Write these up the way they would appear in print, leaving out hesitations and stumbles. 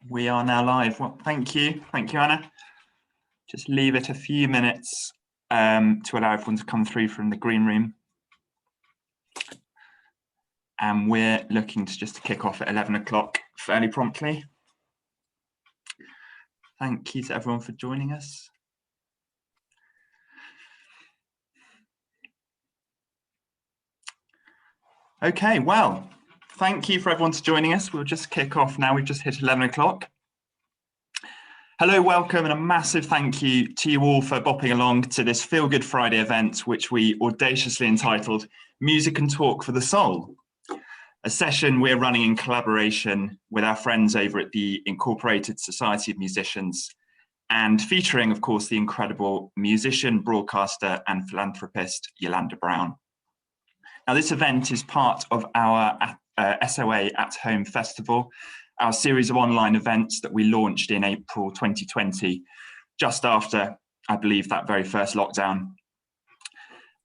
We are now live. Well, thank you, Anna. Just leave it a few minutes to allow everyone to come through from the green room. And we're looking to just kick off at 11 o'clock fairly promptly. Thank you to everyone for joining us. Okay, well, thank you for everyone for joining us. We'll just kick off now. We've just hit 11 o'clock. Hello, welcome, and a massive thank you to you all for bopping along to this Feel Good Friday event, which we audaciously entitled Music and Talk for the Soul, a session we're running in collaboration with our friends over at the Incorporated Society of Musicians, and featuring, of course, the incredible musician, broadcaster, and philanthropist YolanDa Brown. Now, this event is part of our SOA at Home Festival, our series of online events that we launched in April 2020, just after, I believe, that very first lockdown.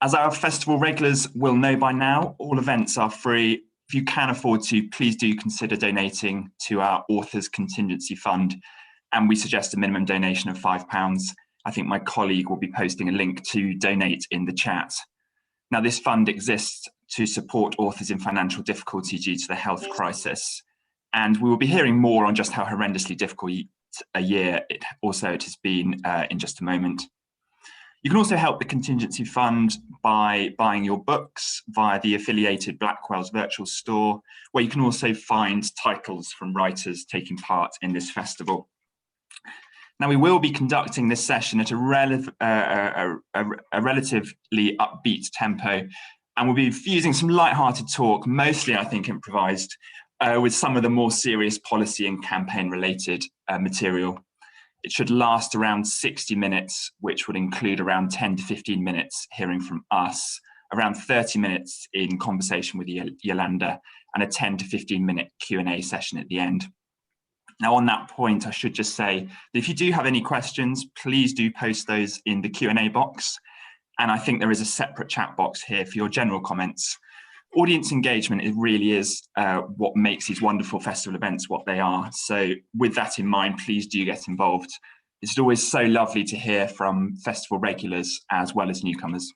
As our festival regulars will know by now, all events are free. If you can afford to, please do consider donating to our Authors Contingency Fund, and we suggest a minimum donation of £5. I think my colleague will be posting a link to donate in the chat. Now, this fund exists to support authors in financial difficulty due to the health crisis. And we will be hearing more on just how horrendously difficult a year it has been in just a moment. You can also help the contingency fund by buying your books via the affiliated Blackwell's virtual store, where you can also find titles from writers taking part in this festival. Now, we will be conducting this session at a relatively upbeat tempo, and we'll be using some light-hearted talk, mostly, I think, improvised, with some of the more serious policy and campaign-related material. It should last around 60 minutes, which would include around 10 to 15 minutes hearing from us, around 30 minutes in conversation with YolanDa, and a 10 to 15-minute Q&A session at the end. Now, on that point, I should just say that if you do have any questions, please do post those in the Q&A box. And I think there is a separate chat box here for your general comments. Audience engagement, it really is what makes these wonderful festival events what they are. So with that in mind, please do get involved. It's always so lovely to hear from festival regulars as well as newcomers.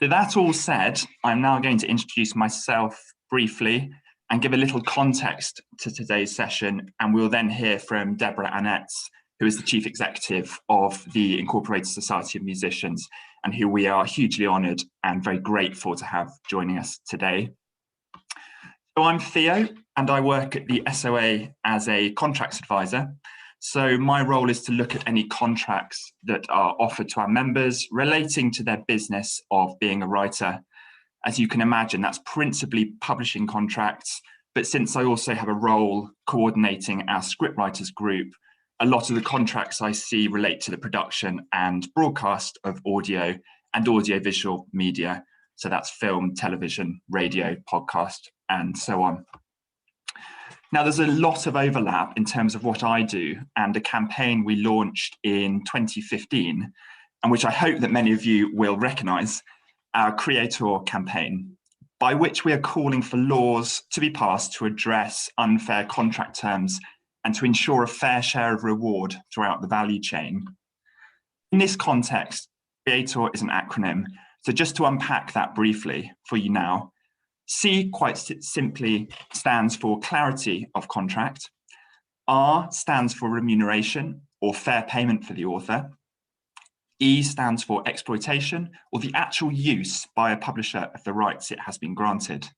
So that all said, I'm now going to introduce myself briefly and give a little context to today's session, and we'll then hear from Deborah Annetts, who is the Chief Executive of the Incorporated Society of Musicians, and who we are hugely honoured and very grateful to have joining us today. So I'm Theo, and I work at the SOA as a contracts advisor. So my role is to look at any contracts that are offered to our members relating to their business of being a writer. As you can imagine, that's principally publishing contracts, but since I also have a role coordinating our scriptwriters group, a lot of the contracts I see relate to the production and broadcast of audio and audiovisual media. So that's film, television, radio, podcast, and so on. Now, there's a lot of overlap in terms of what I do and a campaign we launched in 2015, and which I hope that many of you will recognise, our Creator campaign, by which we are calling for laws to be passed to address unfair contract terms and to ensure a fair share of reward throughout the value chain. In this context, Creator is an acronym. So just to unpack that briefly for you now, C quite simply stands for clarity of contract. R stands for remuneration or fair payment for the author. E stands for exploitation or the actual use by a publisher of the rights it has been granted.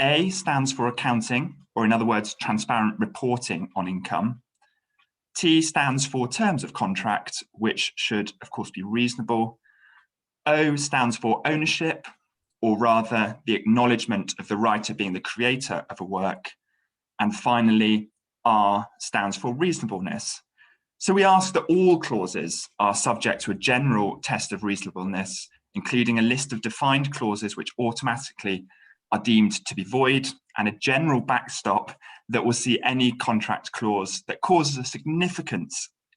A stands for accounting, or in other words, transparent reporting on income. T stands for terms of contract, which should, of course, be reasonable. O stands for ownership, or rather the acknowledgement of the writer being the creator of a work. And finally, R stands for reasonableness. So we ask that all clauses are subject to a general test of reasonableness, including a list of defined clauses which automatically are deemed to be void, and a general backstop that will see any contract clause that causes a significant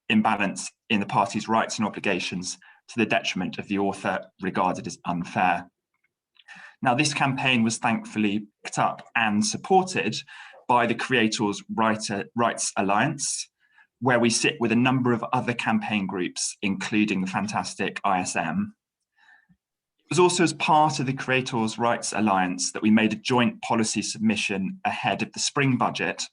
imbalance in the parties' rights and obligations to the detriment of the author regarded as unfair. Now, this campaign was thankfully picked up and supported by the Creators Rights Alliance, where we sit with a number of other campaign groups, including the fantastic ISM. It was also as part of the Creators Rights Alliance that we made a joint policy submission ahead of the spring budget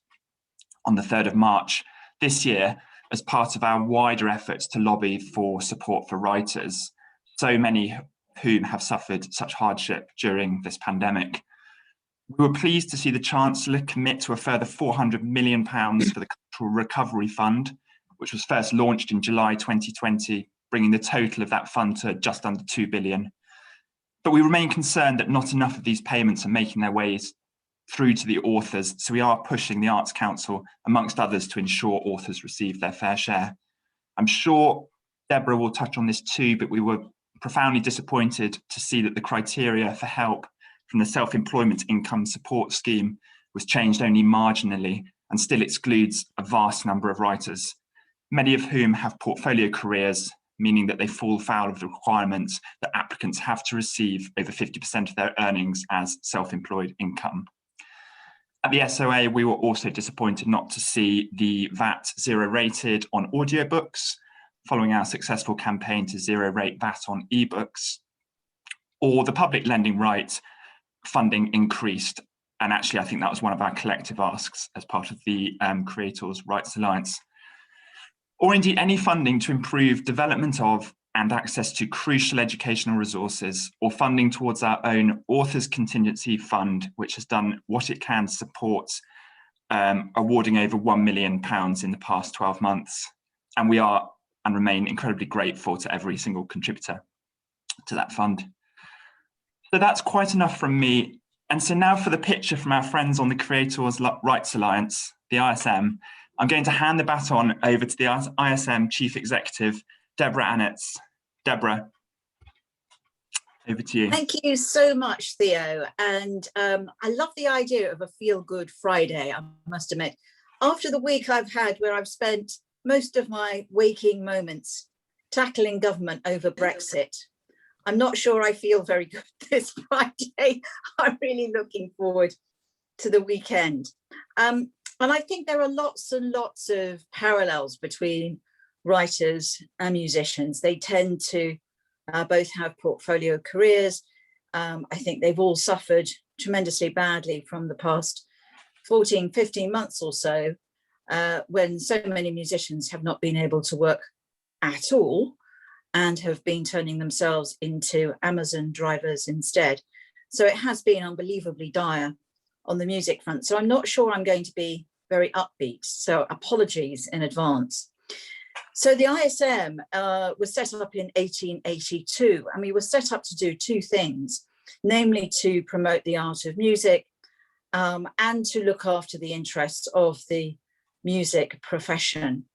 on the 3rd of March this year, as part of our wider efforts to lobby for support for writers, so many whom have suffered such hardship during this pandemic. We were pleased to see the Chancellor commit to a further £400 million for the Cultural Recovery Fund, which was first launched in July 2020, bringing the total of that fund to just under £2 billion. But we remain concerned that not enough of these payments are making their ways through to the authors, so we are pushing the Arts Council, amongst others, to ensure authors receive their fair share. I'm sure Deborah will touch on this too, but we were profoundly disappointed to see that the criteria for help from the Self-Employment Income Support Scheme was changed only marginally and still excludes a vast number of writers, many of whom have portfolio careers, meaning that they fall foul of the requirements that applicants have to receive over 50% of their earnings as self-employed income. At the SOA, we were also disappointed not to see the VAT zero rated on audiobooks, following our successful campaign to zero rate VAT on ebooks, or the public lending right funding increased. And actually, I think that was one of our collective asks as part of the Creators Rights Alliance. Or indeed any funding to improve development of and access to crucial educational resources, or funding towards our own Authors Contingency Fund, which has done what it can to support awarding over £1 million in the past 12 months. And we are and remain incredibly grateful to every single contributor to that fund. So that's quite enough from me. And so now for the picture from our friends on the Creators Rights Alliance, the ISM, I'm going to hand the baton over to the ISM Chief Executive, Deborah Annetts. Deborah, over to you. Thank you so much, Theo. And I love the idea of a feel-good Friday, I must admit. After the week I've had where I've spent most of my waking moments tackling government over Brexit, I'm not sure I feel very good this Friday. I'm really looking forward to the weekend. And I think there are lots and lots of parallels between writers and musicians. They tend to both have portfolio careers. I think they've all suffered tremendously badly from the past 14, 15 months or so, when so many musicians have not been able to work at all and have been turning themselves into Amazon drivers instead. So it has been unbelievably dire on the music front. So I'm not sure I'm going to be very upbeat. So apologies in advance. So the ISM was set up in 1882, and we were set up to do two things, namely to promote the art of music and to look after the interests of the music profession.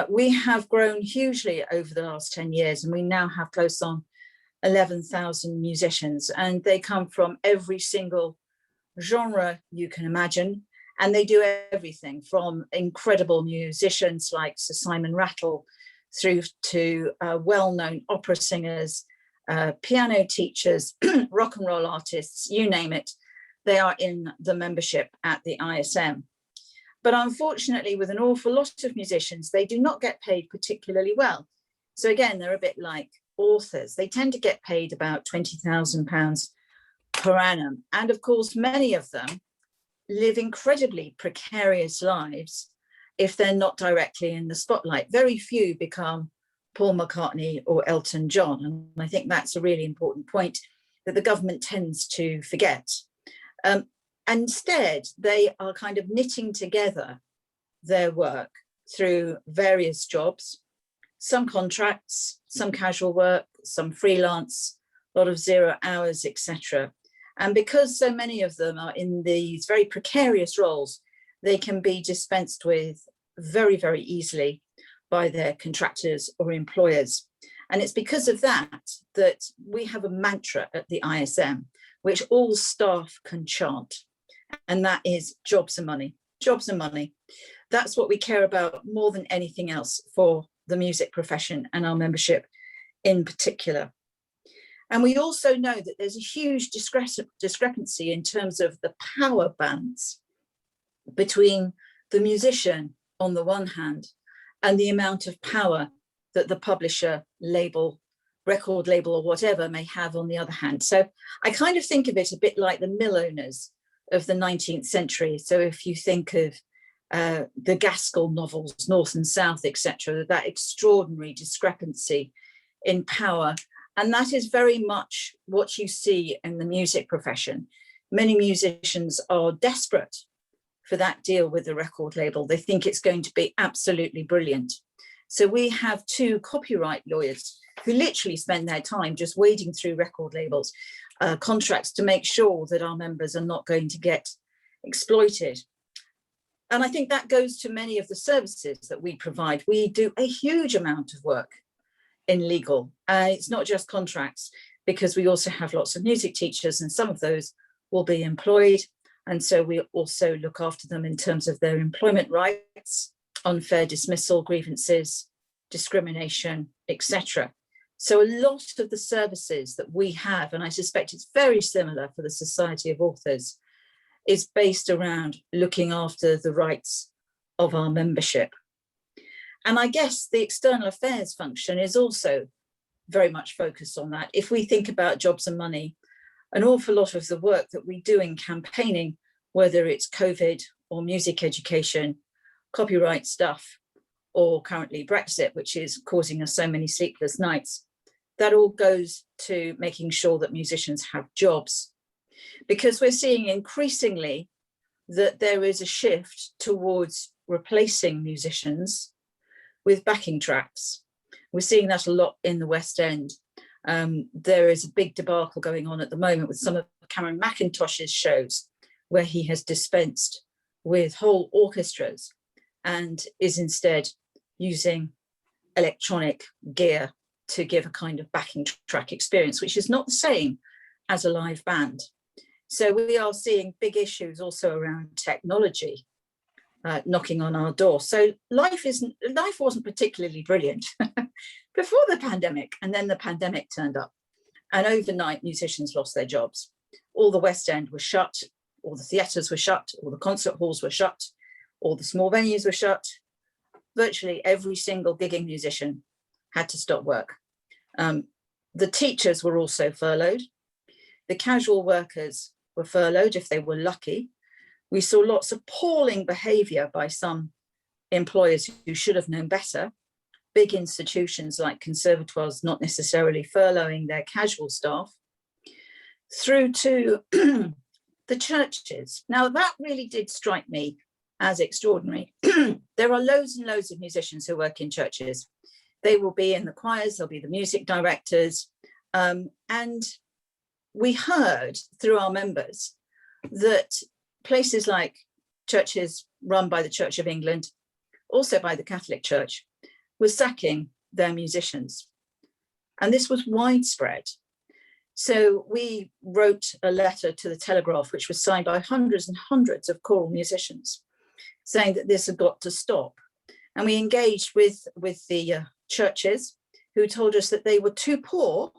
We have grown hugely over the last 10 years, and we now have close on 11,000 musicians, and they come from every single genre you can imagine. And they do everything from incredible musicians like Sir Simon Rattle through to well-known opera singers, piano teachers, rock and roll artists, you name it. They are in the membership at the ISM. But unfortunately, with an awful lot of musicians, they do not get paid particularly well. So again, they're a bit like authors. They tend to get paid about £20,000 per annum. And of course, many of them live incredibly precarious lives if they're not directly in the spotlight. Very few become Paul McCartney or Elton John. And I think that's a really important point that the government tends to forget. And instead, they are kind of knitting together their work through various jobs, some contracts, some casual work, some freelance, a lot of 0 hours, etc. And because so many of them are in these very precarious roles, they can be dispensed with very, very easily by their contractors or employers. And it's because of that that we have a mantra at the ISM, which all staff can chant. And that is jobs and money, jobs and money. That's what we care about more than anything else for the music profession and our membership in particular. And we also know that there's a huge discrepancy in terms of the power balance between the musician on the one hand and the amount of power that the publisher, label, record label or whatever may have on the other hand. So I kind of think of it a bit like the mill owners of the 19th century. So if you think of the Gaskell novels, North and South, etc., that extraordinary discrepancy in power. And that is very much what you see in the music profession. Many musicians are desperate for that deal with the record label. They think it's going to be absolutely brilliant. So we have two copyright lawyers who literally spend their time just wading through record labels, contracts to make sure that our members are not going to get exploited. And I think that goes to many of the services that we provide. We do a huge amount of work in legal. It's not just contracts, because we also have lots of music teachers, and some of those will be employed. And so we also look after them in terms of their employment rights, unfair dismissal, grievances, discrimination, etc. So a lot of the services that we have, and I suspect it's very similar for the Society of Authors, is based around looking after the rights of our membership. And I guess the external affairs function is also very much focused on that. If we think about jobs and money, an awful lot of the work that we do in campaigning, whether it's COVID or music education, copyright stuff, or currently Brexit, which is causing us so many sleepless nights, that all goes to making sure that musicians have jobs. Because we're seeing increasingly that there is a shift towards replacing musicians with backing tracks. We're seeing that a lot in the West End. There is a big debacle going on at the moment with some of Cameron Mackintosh's shows, where he has dispensed with whole orchestras and is instead using electronic gear to give a kind of backing track experience, which is not the same as a live band. So we are seeing big issues also around technology knocking on our door. So life wasn't particularly brilliant before the pandemic, and then the pandemic turned up, and overnight musicians lost their jobs. All the West End was shut, all the theatres were shut, all the concert halls were shut, all the small venues were shut. Virtually every single gigging musician had to stop work. The teachers were also furloughed. The casual workers were furloughed if they were lucky. We saw lots of appalling behaviour by some employers who should have known better. Big institutions like conservatoires not necessarily furloughing their casual staff, through to the churches. Now that really did strike me as extraordinary. There are loads and loads of musicians who work in churches. They will be in the choirs, they'll be the music directors. And we heard through our members that places like churches run by the Church of England, also by the Catholic Church, were sacking their musicians. And this was widespread. So we wrote a letter to the Telegraph, which was signed by hundreds and hundreds of choral musicians, saying that this had got to stop. And we engaged with the churches, who told us that they were too poor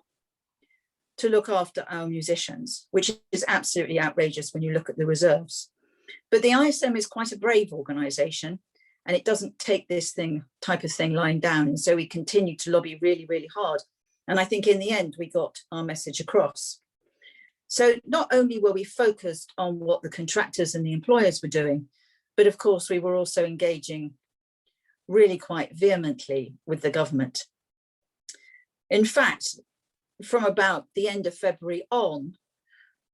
to look after our musicians, which is absolutely outrageous when you look at the reserves. But the ISM is quite a brave organisation, and it doesn't take this type of thing lying down. And so we continue to lobby really, really hard. And I think in the end, we got our message across. So not only were we focused on what the contractors and the employers were doing, but of course, we were also engaging really quite vehemently with the government. In fact, from about the end of February on,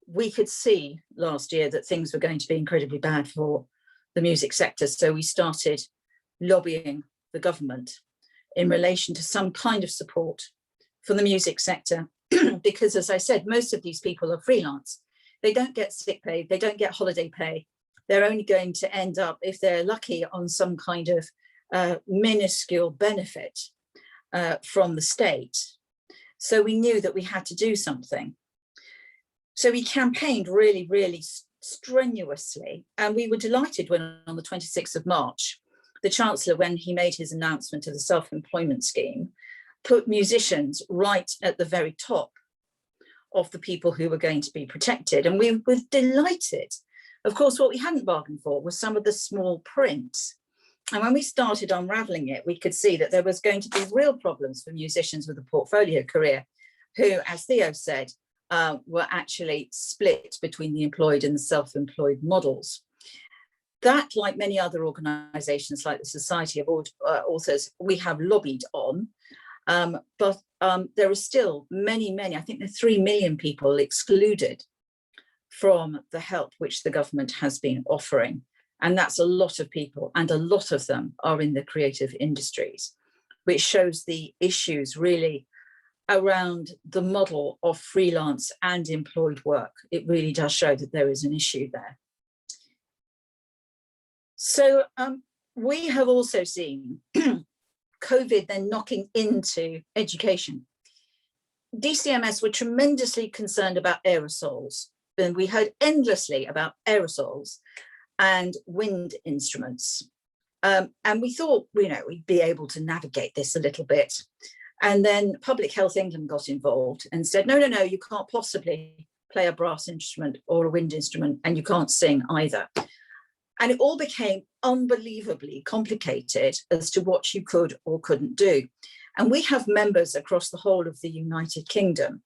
we could see last year that things were going to be incredibly bad for the music sector. So we started lobbying the government in relation to some kind of support for the music sector, because as I said, most of these people are freelance. They don't get sick pay, they don't get holiday pay. They're only going to end up, if they're lucky, on some kind of minuscule benefit from the state. So we knew that we had to do something. So we campaigned really, really strenuously, and we were delighted when on the 26th of March, the Chancellor, when he made his announcement of the self-employment scheme, put musicians right at the very top of the people who were going to be protected. And we were delighted Of course, what we hadn't bargained for was some of the small print. And when we started unraveling it, we could see that there was going to be real problems for musicians with a portfolio career who, as Theo said, were actually split between the employed and the self-employed models. That, like many other organisations like the Society of Authors, we have lobbied on, but there are still many, I think there are 3 million people excluded from the help which the government has been offering. And that's a lot of people, and a lot of them are in the creative industries, which shows the issues really around the model of freelance and employed work. It really does show that there is an issue there. So we have also seen COVID then knocking into education. DCMS were tremendously concerned about aerosols, and we heard endlessly about aerosols and wind instruments. And we thought, we'd be able to navigate this a little bit. And then Public Health England got involved and said, no, you can't possibly play a brass instrument or a wind instrument, and you can't sing either. And it all became unbelievably complicated as to what you could or couldn't do. And we have members across the whole of the United Kingdom.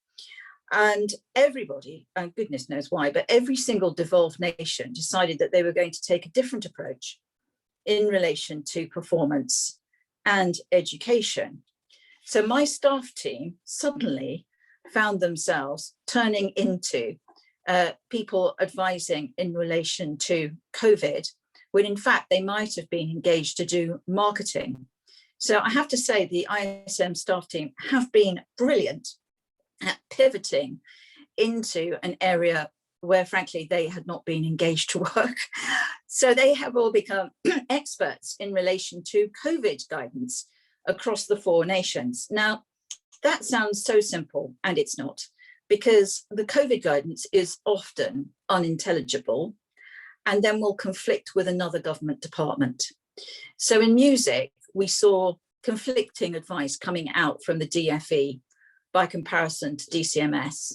And everybody, and goodness knows why, but every single devolved nation decided that they were going to take a different approach in relation to performance and education. So my staff team suddenly found themselves turning into people advising in relation to COVID, when in fact they might have been engaged to do marketing. So I have to say the ISM staff team have been brilliant at pivoting into an area where frankly they had not been engaged to work. So they have all become experts in relation to COVID guidance across the 4 nations. Now, that sounds so simple, and it's not, because the COVID guidance is often unintelligible and then will conflict with another government department. So in music, we saw conflicting advice coming out from the DFE by comparison to DCMS.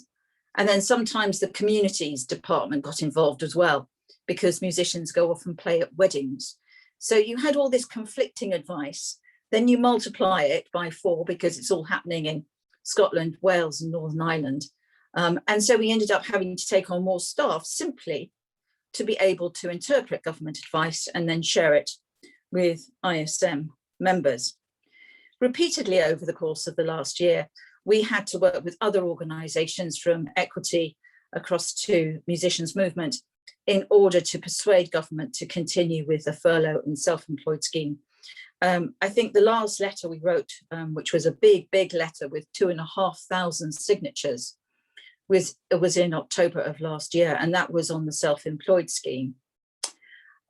And then sometimes the communities department got involved as well, because musicians go off and play at weddings. So you had all this conflicting advice, then you multiply it by 4 because it's all happening in Scotland, Wales and Northern Ireland. And so we ended up having to take on more staff simply to be able to interpret government advice and then share it with ISM members. Repeatedly over the course of the last year, we had to work with other organisations from Equity across to Musicians Movement in order to persuade government to continue with the furlough and self-employed scheme. I think the last letter we wrote, which was a big letter with 2,500 signatures, was in October of last year, and that was on the self-employed scheme.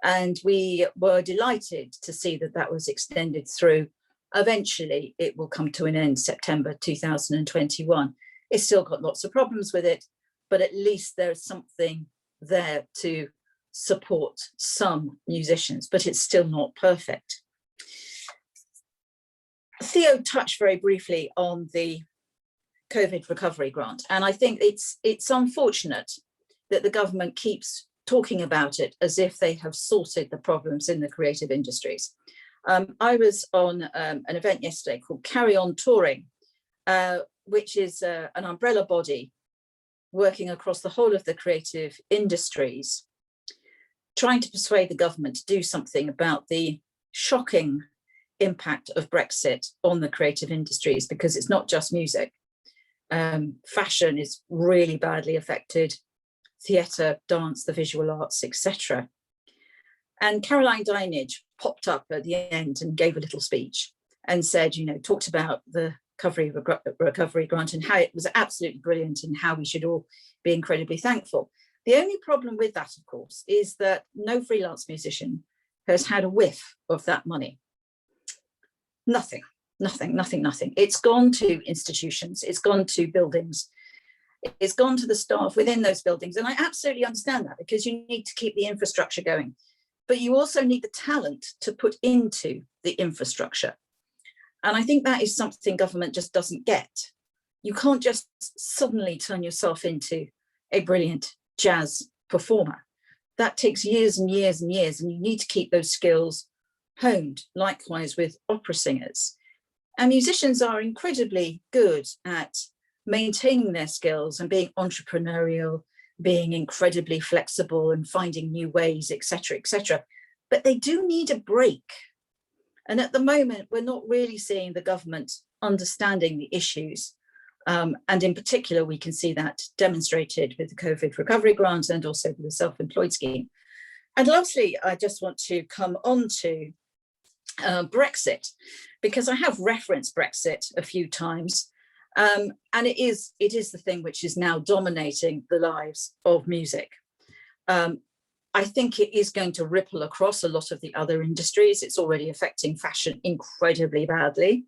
And we were delighted to see that that was extended through. Eventually, it will come to an end September 2021. It's still got lots of problems with it, but at least there's something there to support some musicians, but it's still not perfect. Theo touched very briefly on the COVID recovery grant, and I think it's unfortunate that the government keeps talking about it as if they have sorted the problems in the creative industries. I was on an event yesterday called Carry On Touring, which is an umbrella body working across the whole of the creative industries, trying to persuade the government to do something about the shocking impact of Brexit on the creative industries, because it's not just music. Fashion is really badly affected, theatre, dance, the visual arts, etc. And Caroline Dinenage popped up at the end and gave a little speech and said, talked about the recovery grant and how it was absolutely brilliant and how we should all be incredibly thankful. The only problem with that, of course, is that no freelance musician has had a whiff of that money. Nothing. It's gone to institutions, it's gone to buildings, it's gone to the staff within those buildings. And I absolutely understand that, because you need to keep the infrastructure going, but you also need the talent to put into the infrastructure. And I think that is something government just doesn't get. You can't just suddenly turn yourself into a brilliant jazz performer. that takes years and years and years, and you need to keep those skills honed. Likewise with opera singers. And musicians are incredibly good at maintaining their skills and being entrepreneurial, being incredibly flexible and finding new ways, etc., etc. But they do need a break. And at the moment, we're not really seeing the government understanding the issues. And in particular, we can see that demonstrated with the COVID recovery grant and also with the self-employed scheme. And lastly, I just want to come on to Brexit, because I have referenced Brexit a few times. And it is the thing which is now dominating the lives of music. I think it is going to ripple across a lot of the other industries. It's already affecting fashion incredibly badly.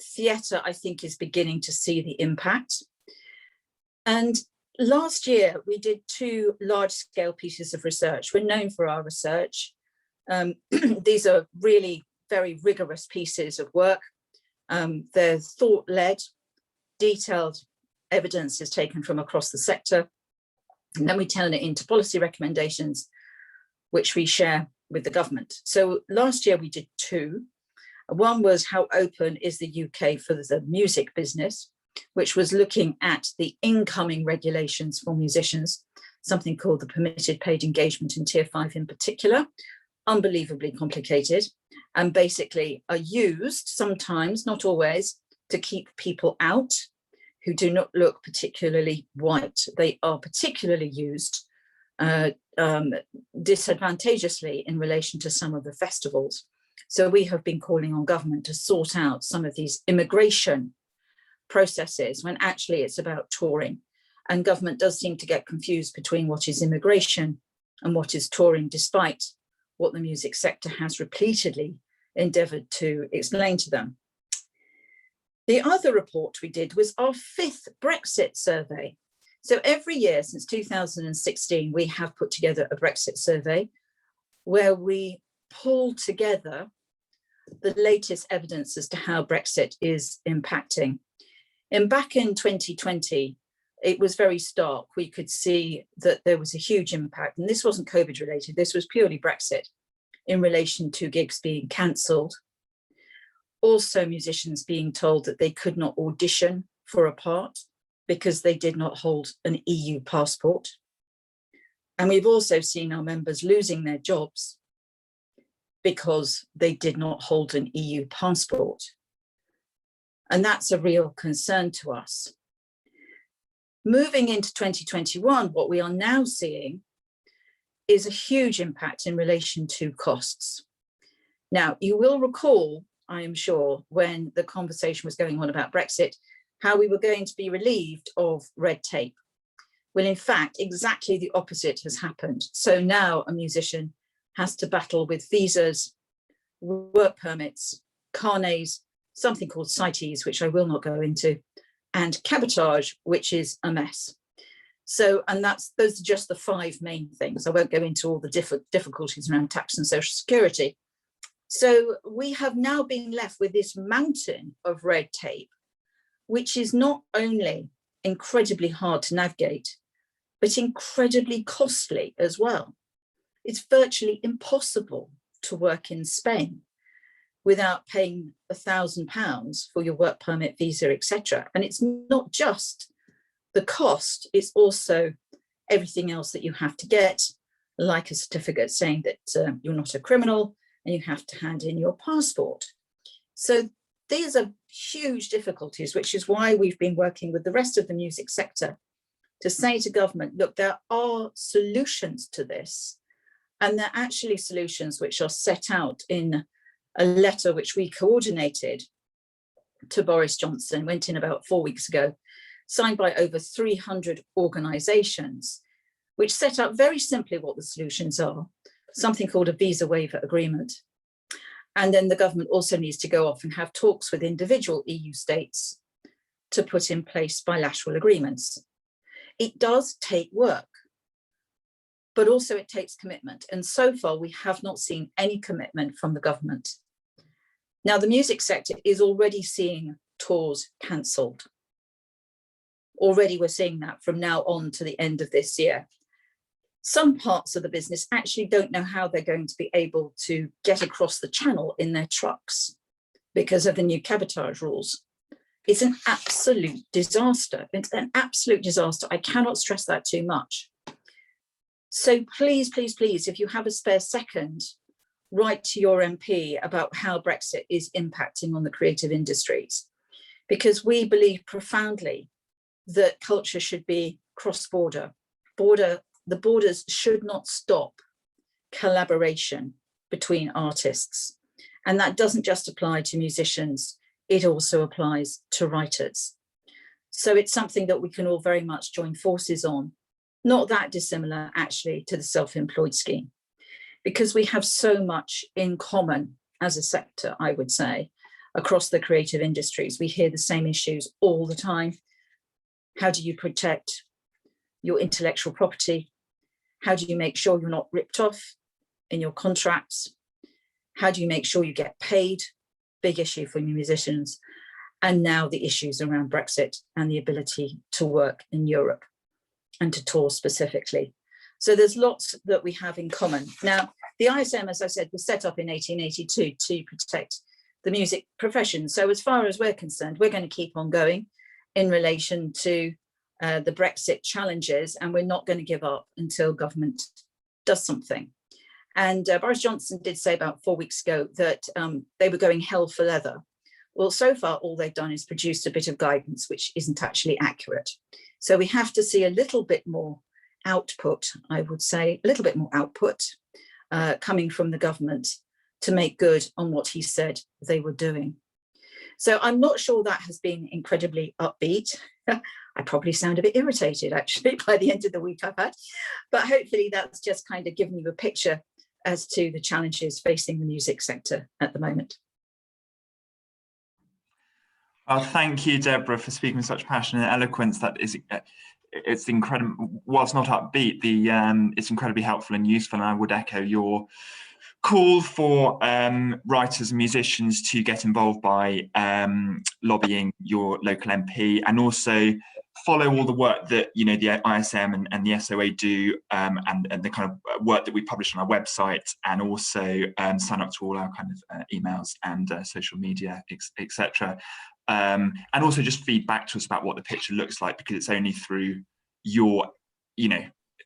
Theatre, I think, is beginning to see the impact. And last year, we did 2 large-scale pieces of research. We're known for our research. These are really very rigorous pieces of work. They're thought-led, detailed evidence is taken from across the sector. And then we turn it into policy recommendations, which we share with the government. So last year we did 2. One was how open is the UK for the music business, which was looking at the incoming regulations for musicians, something called the permitted paid engagement in Tier 5 in particular, unbelievably complicated, and basically are used sometimes, not always, to keep people out who do not look particularly white. They are particularly used disadvantageously in relation to some of the festivals. So we have been calling on government to sort out some of these immigration processes when actually it's about touring. And government does seem to get confused between what is immigration and what is touring, despite what the music sector has repeatedly endeavoured to explain to them. The other report we did was our 5th Brexit survey. So every year since 2016, we have put together a Brexit survey where we pull together the latest evidence as to how Brexit is impacting. And back in 2020, it was very stark. We could see that there was a huge impact, and this wasn't COVID related, this was purely Brexit in relation to gigs being cancelled. Also musicians being told that they could not audition for a part because they did not hold an EU passport. And we've also seen our members losing their jobs because they did not hold an EU passport. And that's a real concern to us. Moving into 2021, what we are now seeing is a huge impact in relation to costs. Now, you will recall, I am sure, when the conversation was going on about Brexit, how we were going to be relieved of red tape. Well, in fact, exactly the opposite has happened. So now a musician has to battle with visas, work permits, carnets, something called CITES, which I will not go into, and cabotage, which is a mess. So, and those are just the 5 main things. I won't go into all the difficulties around tax and social security. So we have now been left with this mountain of red tape, which is not only incredibly hard to navigate, but incredibly costly as well. It's virtually impossible to work in Spain without paying £1,000 for your work permit, visa, etc. And it's not just the cost, it's also everything else that you have to get, like a certificate saying that you're not a criminal, and you have to hand in your passport. So these are huge difficulties, which is why we've been working with the rest of the music sector to say to government, look, there are solutions to this, and they're actually solutions which are set out in a letter which we coordinated to Boris Johnson, went in about 4 weeks ago, signed by over 300 organisations, which set out very simply what the solutions are, something called a visa waiver agreement. And then the government also needs to go off and have talks with individual EU states to put in place bilateral agreements. It does take work, but also it takes commitment. And so far, we have not seen any commitment from the government. Now, the music sector is already seeing tours cancelled. Already we're seeing that from now on to the end of this year. Some parts of the business actually don't know how they're going to be able to get across the channel in their trucks because of the new cabotage rules. It's an absolute disaster. It's an absolute disaster. I cannot stress that too much. So please, please, please, if you have a spare second, write to your MP about how Brexit is impacting on the creative industries, because we believe profoundly that culture should be cross-border. The borders should not stop collaboration between artists. And that doesn't just apply to musicians, it also applies to writers. So it's something that we can all very much join forces on, not that dissimilar actually to the self-employed scheme, because we have so much in common as a sector, I would say, across the creative industries. We hear the same issues all the time. How do you protect your intellectual property? How do you make sure you're not ripped off in your contracts? How do you make sure you get paid? Big issue for musicians. And now the issues around Brexit and the ability to work in Europe and to tour specifically. So there's lots that we have in common. Now, the ISM, as I said, was set up in 1882 to protect the music profession. So as far as we're concerned, we're going to keep on going in relation to the Brexit challenges, and we're not going to give up until government does something. And Boris Johnson did say about 4 weeks ago that they were going hell for leather. Well, so far, all they've done is produced a bit of guidance, which isn't actually accurate. So we have to see a little bit more output, I would say, a little bit more output coming from the government to make good on what he said they were doing. So I'm not sure that has been incredibly upbeat. I probably sound a bit irritated, actually, by the end of the week I've had. But hopefully that's just kind of given you a picture as to the challenges facing the music sector at the moment. Well, thank you, Deborah, for speaking with such passion and eloquence. That is, it's incredible. Whilst not upbeat, it's incredibly helpful and useful. And I would echo your call for writers and musicians to get involved by lobbying your local MP, and also follow all the work that the ISM and the SOA do, and the kind of work that we publish on our website, and also sign up to all our kind of emails and social media, etc. And also just feed back to us about what the picture looks like, because it's only through your,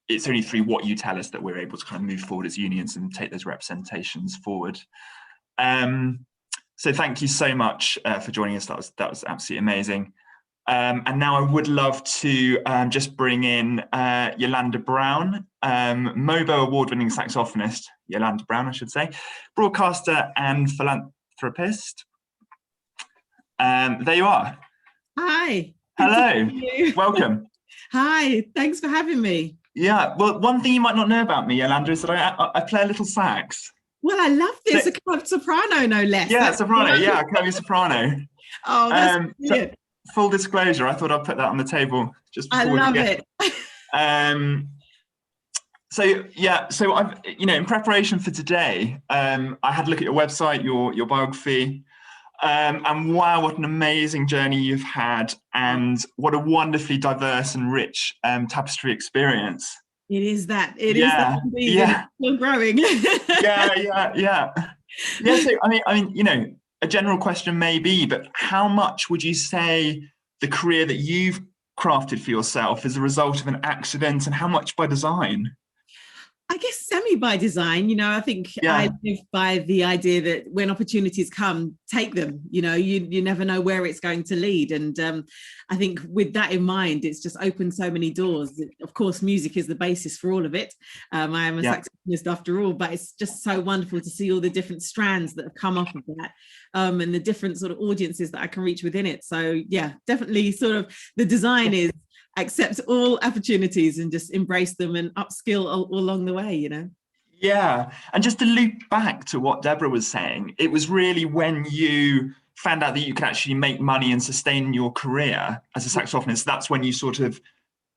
it's only through what you tell us that we're able to kind of move forward as unions and take those representations forward. So thank you so much for joining us. That was absolutely amazing. And now I would love to just bring in YolanDa Brown, MOBO award-winning saxophonist, YolanDa Brown, I should say, broadcaster and philanthropist. There you are. Hi. Hello. Welcome. Hi. Thanks for having me. Yeah. Well, one thing you might not know about me, YolanDa, is that I play a little sax. Well, I love this. A club soprano, no less. Yeah, soprano. Yeah, I play soprano. Oh, that's brilliant. Full disclosure, I thought I'd put that on the table just before. I love it. So yeah, so I've, in preparation for today, I had a look at your website, your biography, and wow, what an amazing journey you've had, and what a wonderfully diverse and rich tapestry experience. It is that. It is that. Yeah. Still growing. Yeah. So I mean, a general question may be, but how much would you say the career that you've crafted for yourself is a result of an accident, and how much by design? I guess semi by design. I think I live by the idea that when opportunities come, take them. You never know where it's going to lead. And I think with that in mind, it's just opened so many doors. Of course, music is the basis for all of it. I am a saxophonist after all, but it's just so wonderful to see all the different strands that have come off of that, and the different sort of audiences that I can reach within it. So yeah, definitely sort of the design is accept all opportunities and just embrace them and upskill all along the way, Yeah, and just to loop back to what Deborah was saying, it was really when you found out that you could actually make money and sustain your career as a saxophonist, that's when you sort of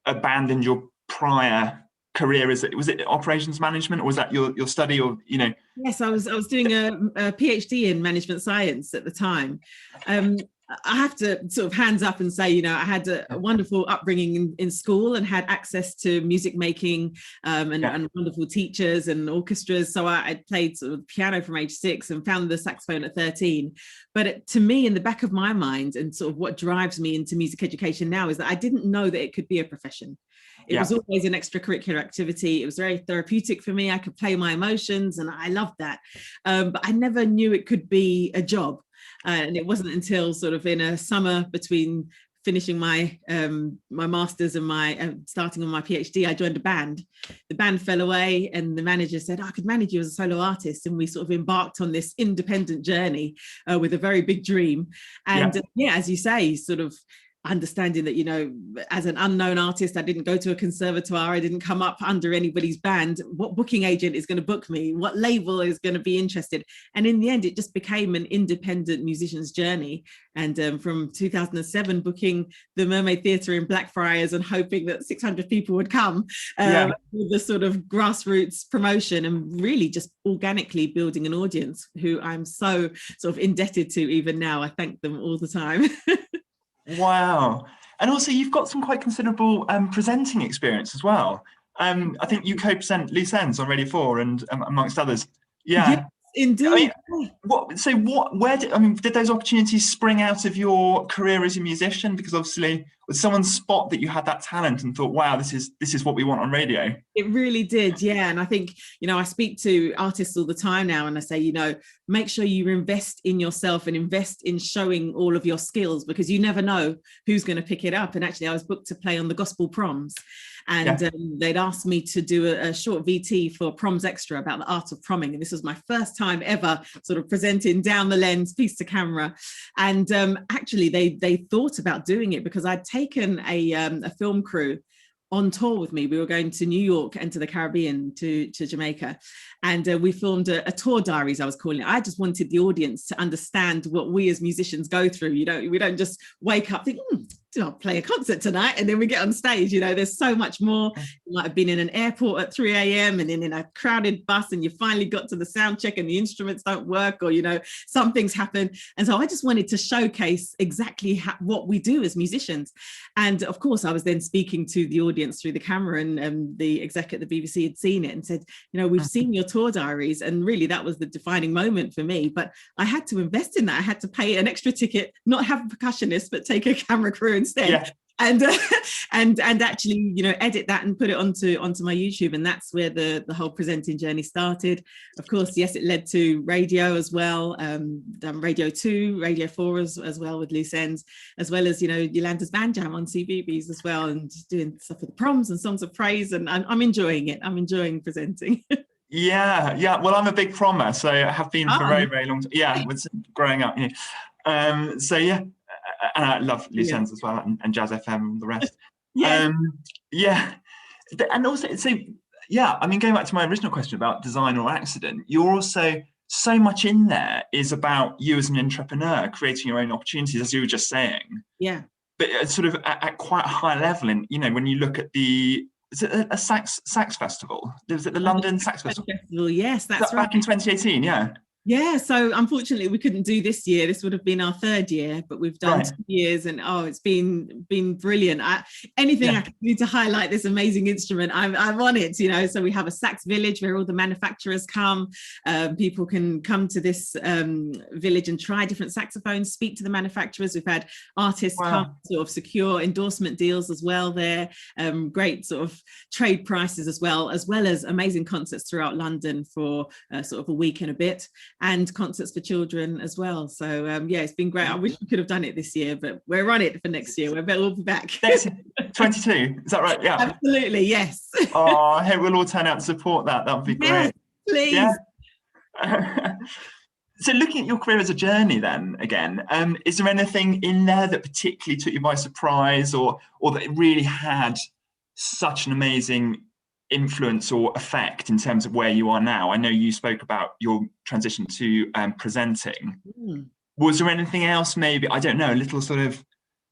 abandoned your prior career. Was it operations management, or was that your study, or Yes, I was doing a PhD in management science at the time. I have to sort of hands up and say, you know, I had a wonderful upbringing in school and had access to music making and wonderful teachers and orchestras. So I played sort of piano from age 6 and found the saxophone at 13. But to me, in the back of my mind, and sort of what drives me into music education now, is that I didn't know that it could be a profession. It was always an extracurricular activity. It was very therapeutic for me. I could play my emotions and I loved that. But I never knew it could be a job. And it wasn't until sort of in a summer between finishing my my master's and my starting on my PhD, I joined a band. The band fell away and the manager said, I could manage you as a solo artist. And we sort of embarked on this independent journey with a very big dream. And as you say, sort of understanding that, you know, as an unknown artist, I didn't go to a conservatoire, I didn't come up under anybody's band. What booking agent is going to book me? What label is going to be interested? And in the end, it just became an independent musician's journey. And from 2007, booking the Mermaid Theatre in Blackfriars and hoping that 600 people would come with the sort of grassroots promotion, and really just organically building an audience who I'm so sort of indebted to even now. I thank them all the time. Wow. And also you've got some quite considerable presenting experience as well. I think you co-present Loose Ends on Radio 4 and amongst others. Yes, indeed. I mean, did those opportunities spring out of your career as a musician? Because obviously was someone spot that you had that talent and thought, wow, this is what we want on radio? It really did, yeah. And I think, you know, I speak to artists all the time now and I say, you know, make sure you invest in yourself and invest in showing all of your skills, because you never know who's going to pick it up. And actually I was booked to play on the gospel proms, and they'd asked me to do a short VT for Proms Extra about the art of promming. And this was my first time ever sort of presenting down the lens, piece to camera. And actually they thought about doing it because I'd taken a film crew on tour with me. We were going to New York and to the Caribbean, to Jamaica, and we filmed a tour diaries, I was calling it. I just wanted the audience to understand what we as musicians go through. You know, we don't just wake up think, I'll play a concert tonight, and then we get on stage. You know, there's so much more. You might have been in an airport at 3 a.m. and then in a crowded bus, and you finally got to the sound check and the instruments don't work, or, you know, some things happen. And so I just wanted to showcase exactly what we do as musicians. And of course, I was then speaking to the audience through the camera, and the exec at the BBC had seen it and said, you know, we've seen your tour diaries. And really that was the defining moment for me. But I had to invest in that. I had to pay an extra ticket, not have a percussionist, but take a camera crew instead, and actually, you know, edit that and put it onto my YouTube. And that's where the whole presenting journey started. Of course, yes, it led to radio as well, done Radio 2, Radio 4 as well with Loose Ends, as well as, you know, YolanDa's Band Jam on CBeebies as well, and doing stuff with the proms and songs of praise. And I'm enjoying it. I'm enjoying presenting. Yeah. Well, I'm a big prommer, so I have been for a very, very long time. Yeah, was growing up. You know. So yeah. And I love Loose Ends as well, and Jazz FM and the rest. And also, so I mean, going back to my original question about design or accident, you're also, so much in there is about you as an entrepreneur creating your own opportunities, as you were just saying. Yeah. But sort of at quite a high level, and, you know, when you look at is it a sax festival? Was it the London Sax Festival? Yes, that's right. Back in 2018, yeah. Yeah, so unfortunately we couldn't do this year. This would have been our 3rd year, but we've done 2 years, and it's been brilliant. Anything I can do to highlight this amazing instrument, I'm on it, you know. So we have a sax village where all the manufacturers come. People can come to this village and try different saxophones, speak to the manufacturers. We've had artists come sort of secure endorsement deals as well there. Great sort of trade prices as well as amazing concerts throughout London for sort of a week and a bit. And concerts for children as well. So it's been great. I wish we could have done it this year, but we're on it for next year. We'll be back. 22, is that right? Yeah. Absolutely, yes. I hope we'll all turn out to support that. That would be great. Please. Yeah. So looking at your career as a journey then, again, is there anything in there that particularly took you by surprise, or that it really had such an amazing influence or effect in terms of where you are now? I know you spoke about your transition to presenting. Was there anything else, maybe, I don't know, a little sort of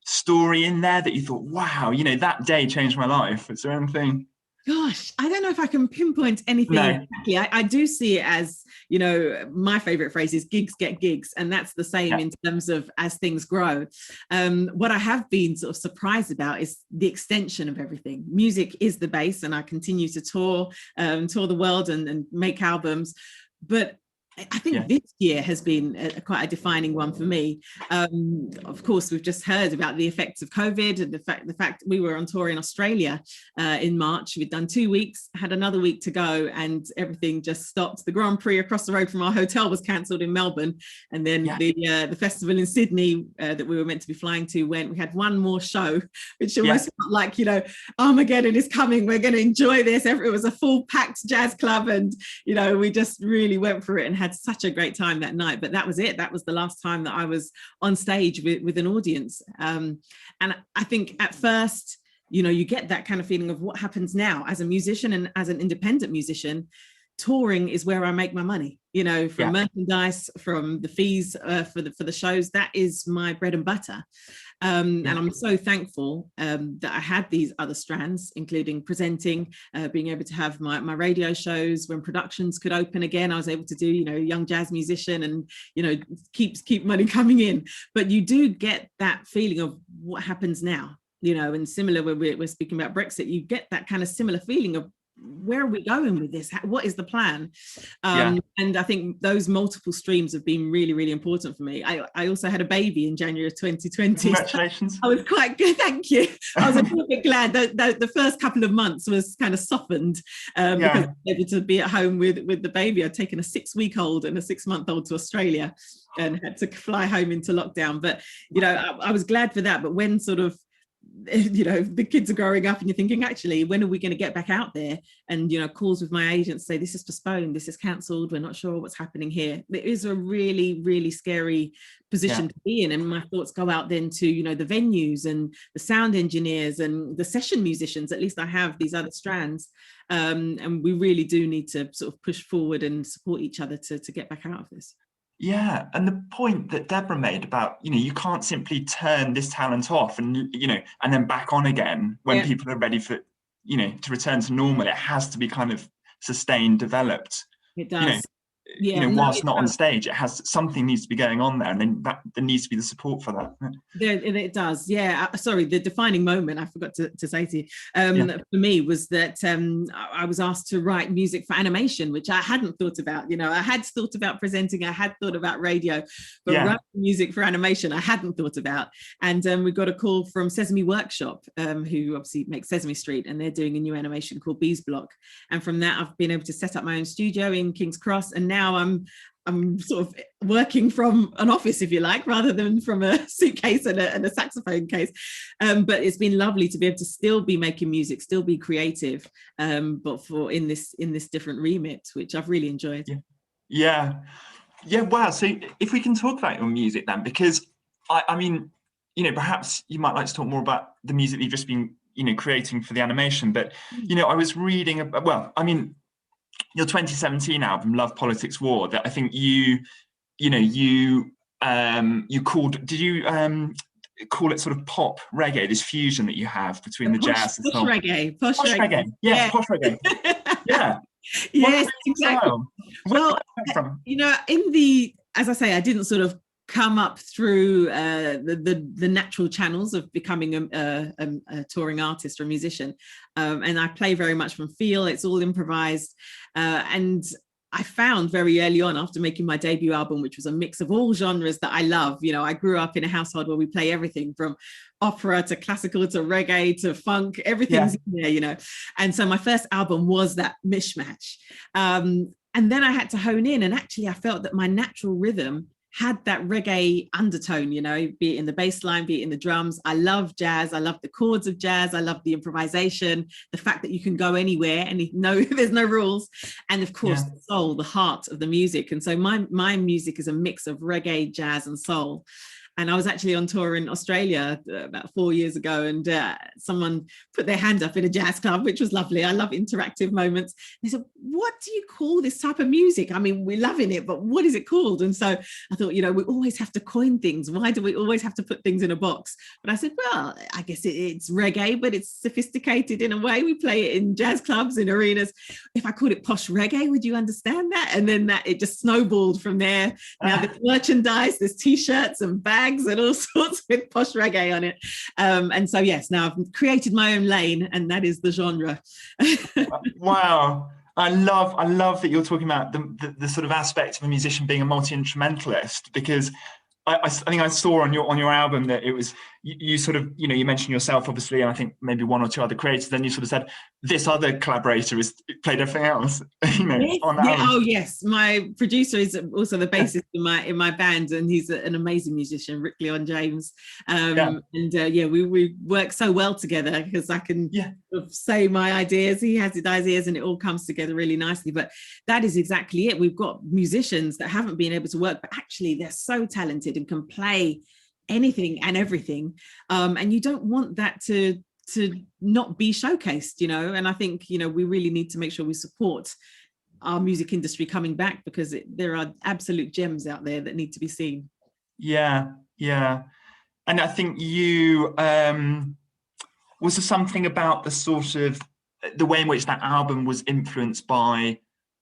story in there that you thought, wow, you know, that day changed my life? Is there anything? Gosh, I don't know if I can pinpoint anything exactly. I do see it as, you know, my favorite phrase is gigs get gigs, and that's the same in terms of as things grow. What I have been sort of surprised about is the extension of everything. Music is the base, and I continue to tour the world and make albums, but I think this year has been quite a defining one for me. Of course, we've just heard about the effects of COVID and the fact we were on tour in Australia in March. We'd done 2 weeks, had another week to go, and everything just stopped. The Grand Prix across the road from our hotel was cancelled in Melbourne, and then the festival in Sydney that we were meant to be flying to went. We had one more show, which almost felt like, you know, Armageddon is coming. We're going to enjoy this. It was a full packed jazz club, and you know, we just really went for it and had such a great time that night. But that was it. That was the last time that I was on stage with an audience. And I think at first, you know, you get that kind of feeling of what happens now as a musician and as an independent musician. Touring is where I make my money, you know, from merchandise, from the fees for the shows. That is my bread and butter. And I'm so thankful that I had these other strands, including presenting, being able to have my radio shows when productions could open again. I was able to do, you know, young jazz musician, and, you know, keep money coming in. But you do get that feeling of what happens now, you know, and similar when we're speaking about Brexit, you get that kind of similar feeling of, where are we going with this? What is the plan? And I think those multiple streams have been really, really important for me. I also had a baby in January of 2020. Congratulations. So I was quite good, thank you. I was a little bit glad that the first couple of months was kind of softened because I was able to be at home with the baby. I'd taken a 6-week-old and a 6-month-old to Australia and had to fly home into lockdown. But, you know, I was glad for that. But when sort of, you know, the kids are growing up and you're thinking, actually, when are we going to get back out there? And, you know, calls with my agents say, this is postponed, this is cancelled, we're not sure what's happening here. It is a really, really scary position to be in. And my thoughts go out then to, you know, the venues and the sound engineers and the session musicians. At least I have these other strands. And we really do need to sort of push forward and support each other to get back out of this. Yeah, and the point that Deborah made about, you know, you can't simply turn this talent off and, you know, and then back on again when people are ready for, you know, to return to normal. It has to be kind of sustained, developed. It does. You know, whilst not on stage, it has something needs to be going on there, and then there needs to be the support for that. It does, sorry, the defining moment I forgot to say to you for me was that I was asked to write music for animation, which I hadn't thought about. You know, I had thought about presenting, I had thought about radio, but writing music for animation I hadn't thought about. And we got a call from Sesame Workshop, who obviously makes Sesame Street, and they're doing a new animation called Bees Block. And from that I've been able to set up my own studio in King's Cross, and now I'm sort of working from an office, if you like, rather than from a suitcase and a saxophone case. But it's been lovely to be able to still be making music, still be creative, but in this different remit, which I've really enjoyed. Yeah. Wow. So if we can talk about your music then, because I mean, you know, perhaps you might like to talk more about the music you've just been, you know, creating for the animation. But, you know, I was reading about, well, I mean, your 2017 album, Love, Politics, War, that I think you called, did you call it sort of pop reggae, this fusion that you have between the jazz and posh reggae. Posh reggae. Yes, posh reggae. Yeah. Yes, exactly. Well, you know, as I say, I didn't sort of come up through the natural channels of becoming a touring artist or a musician, and I play very much from feel. It's all improvised, and I found very early on, after making my debut album, which was a mix of all genres that I love. You know, I grew up in a household where we play everything from opera to classical to reggae to funk, everything's in there, you know. And so my first album was that mishmash, and then I had to hone in, and actually I felt that my natural rhythm had that reggae undertone, you know, be it in the bass line, be it in the drums. I love jazz. I love the chords of jazz. I love the improvisation, the fact that you can go anywhere and there's no rules. And of course, the soul, the heart of the music. And so my music is a mix of reggae, jazz and soul. And I was actually on tour in Australia about 4 years ago, and someone put their hand up in a jazz club, which was lovely. I love interactive moments. They said, what do you call this type of music? I mean, we're loving it, but what is it called? And so I thought, we always have to coin things. Why do we always have to put things in a box? But I said, well, I guess it's reggae, but it's sophisticated in a way. We play it in jazz clubs, in arenas. If I called it posh reggae, would you understand that? And then it just snowballed from there. Now there's merchandise, there's t-shirts and bags and all sorts with posh reggae on it. And so, yes, now I've created my own lane, and that is the genre. Wow. I love that you're talking about the sort of aspect of a musician being a multi-instrumentalist, because I think I saw on your album that it was you sort of, you mentioned yourself obviously, and I think maybe one or two other creators. Then you sort of said this other collaborator played everything else. Yes, on the album. Oh yes, my producer is also the bassist in my band, and he's an amazing musician, Rick Leon James. And we work so well together, because I can sort of say my ideas, he has his ideas, and it all comes together really nicely. But that is exactly it. We've got musicians that haven't been able to work, but actually they're so talented and can play anything and everything, and you don't want that to not be showcased, and I think we really need to make sure we support our music industry coming back, because there are absolute gems out there that need to be seen. And I think you was there something about the sort of the way in which that album was influenced by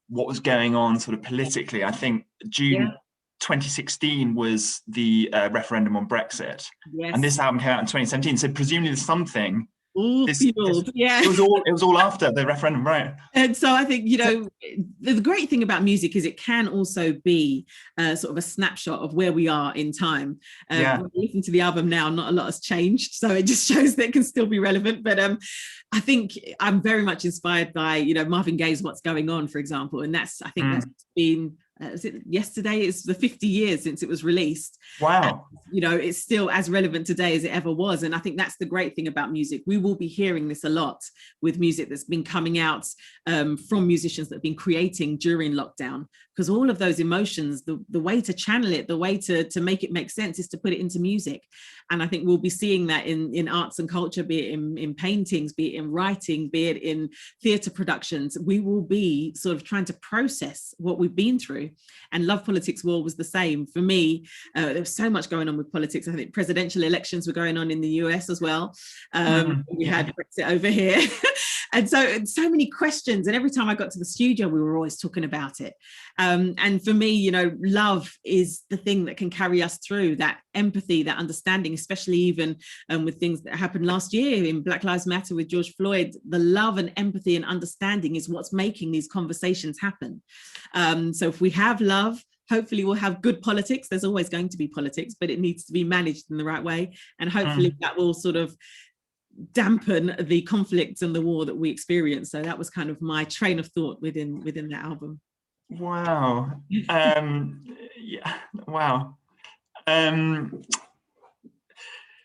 what was going on sort of politically. I think June 2016 was the referendum on Brexit, and this album came out in 2017. So presumably there's something. It was all after the referendum, right? And so I think the great thing about music is it can also be sort of a snapshot of where we are in time. When I listen to the album now, not a lot has changed, so it just shows that it can still be relevant. But I think I'm very much inspired by Marvin Gaye's "What's Going On," for example, and that's that's been. Was it yesterday? It's the 50 years since it was released. Wow. And, it's still as relevant today as it ever was. And I think that's the great thing about music. We will be hearing this a lot with music that's been coming out from musicians that have been creating during lockdown, because all of those emotions, the way to channel it, the way to make it make sense is to put it into music. And I think we'll be seeing that in arts and culture, be it in paintings, be it in writing, be it in theatre productions. We will be sort of trying to process what we've been through. And Love Politics War was the same for me. There was so much going on with politics. I think presidential elections were going on in the US as well. We had Brexit over here. And so many questions. And every time I got to the studio, we were always talking about it. And for me, love is the thing that can carry us through, that empathy, that understanding, especially even with things that happened last year in Black Lives Matter with George Floyd. The love and empathy and understanding is what's making these conversations happen. So if we have love, hopefully we'll have good politics. There's always going to be politics, but it needs to be managed in the right way. And hopefully that will sort of dampen the conflicts and the war that we experience. So that was kind of my train of thought within that album. Wow. Wow. I mean,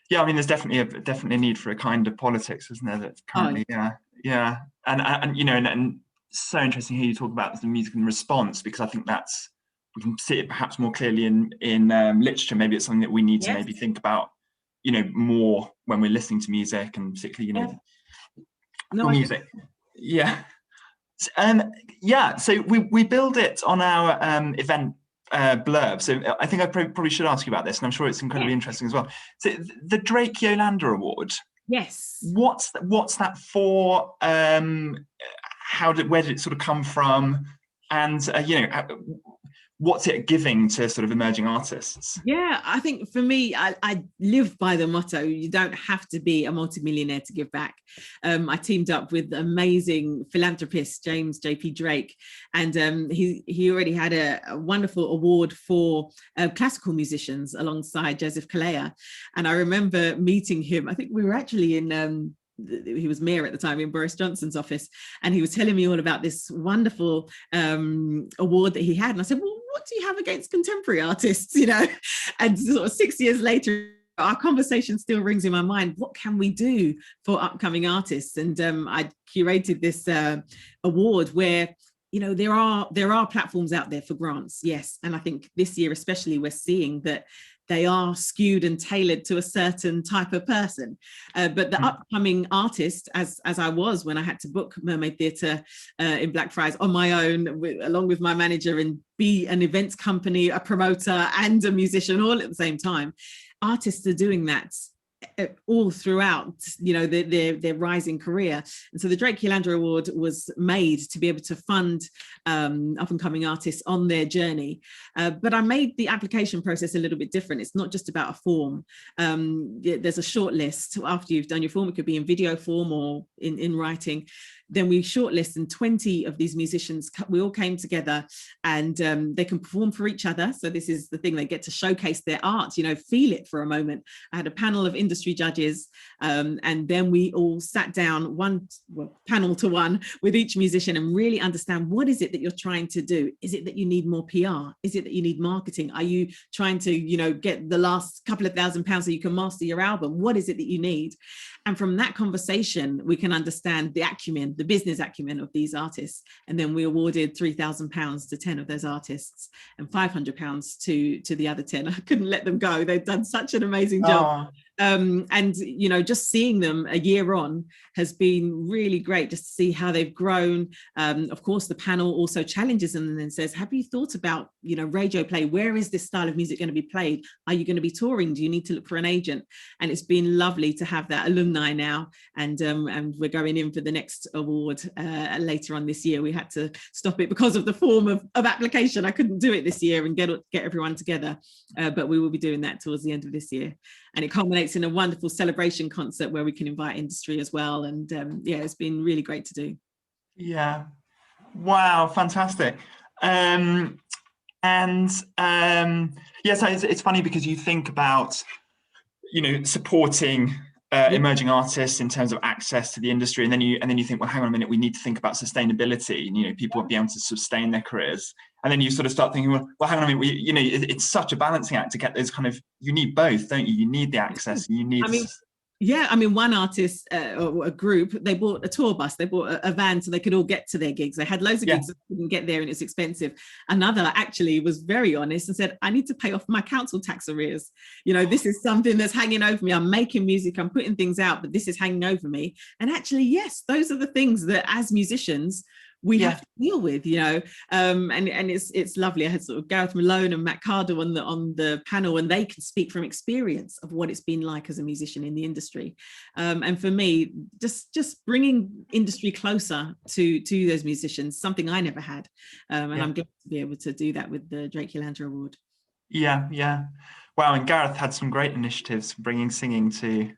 there's definitely a need for a kind of politics, isn't there? That's currently, and so interesting here you talk about the music and response, because I think we can see it perhaps more clearly in literature. Maybe it's something that we need to maybe think about, more when we're listening to music, and particularly, music. So we build it on our event blurb. So I think I probably should ask you about this, and I'm sure it's incredibly interesting as well. So the Drake YolanDa Award. Yes. What's that for? Where did it sort of come from? And what's it giving to sort of emerging artists? Yeah, I think for me, I live by the motto, you don't have to be a multimillionaire to give back. I teamed up with amazing philanthropist, James J.P. Drake, and he already had a wonderful award for classical musicians alongside Joseph Kalea. And I remember meeting him, I think we were actually in he was mayor at the time in Boris Johnson's office, and he was telling me all about this wonderful award that he had. And I said, well, what do you have against contemporary artists? And sort of 6 years later, our conversation still rings in my mind. What can we do for upcoming artists? And I curated this award where there are platforms out there for grants, yes. And I think this year especially, we're seeing that they are skewed and tailored to a certain type of person. But the upcoming artist, as I was when I had to book Mermaid Theatre in Blackfriars on my own, along with my manager, and be an events company, a promoter and a musician all at the same time, artists are doing that all throughout, you know, their rising career. And so the Drake YolanDa Award was made to be able to fund up and coming artists on their journey. But I made the application process a little bit different. It's not just about a form. There's a short list. After you've done your form, it could be in video form or in writing. Then we shortlist, and 20 of these musicians, we all came together, and they can perform for each other. So this is the thing, they get to showcase their art, you know, feel it for a moment. I had a panel of industry judges, and then we all sat down panel to one with each musician and really understand, what is it that you're trying to do? Is it that you need more PR? Is it that you need marketing? Are you trying to, you know, get the last couple of £1,000 so you can master your album? What is it that you need? And from that conversation, we can understand the acumen, the business acumen of these artists. And then we awarded £3,000 to 10 of those artists and £500 to the other 10. I couldn't let them go. They've done such an amazing job. And, you know, just seeing them a year on has been really great, just to see how they've grown. Of course, the panel also challenges them and then says, have you thought about, you know, radio play? Where is this style of music going to be played? Are you going to be touring? Do you need to look for an agent? And it's been lovely to have that alumni now. And we're going in for the next award later on this year. We had to stop it because of the form of application. I couldn't do it this year and get everyone together, but we will be doing that towards the end of this year. And it culminates in a wonderful celebration concert where we can invite industry as well. And yeah, it's been really great to do. Yeah. Wow, fantastic. Yes, it's funny because you think about, you know, supporting emerging artists in terms of access to the industry, and then you think, well, hang on a minute, we need to think about sustainability, and, you know, people won't be able to sustain their careers. And then you sort of start thinking, well, hang on a minute, you know, it's such a balancing act to get those kind of, you need both, don't you? You need the access, and you need. I mean, one artist or a group, they bought a tour bus, they bought a van so they could all get to their gigs. They had loads of gigs that couldn't get there and it's expensive. Another actually was very honest and said, I need to pay off my council tax arrears. You know, this is something that's hanging over me. I'm making music, I'm putting things out, but this is hanging over me. And actually, yes, those are the things that as musicians, we have to deal with, you know, and it's lovely. I had sort of Gareth Malone and Matt Cardo on the panel, and they can speak from experience of what it's been like as a musician in the industry. And for me, just bringing industry closer to those musicians, something I never had, and I'm glad to be able to do that with the Drake YolanDa Award. Yeah. Wow, and Gareth had some great initiatives bringing singing to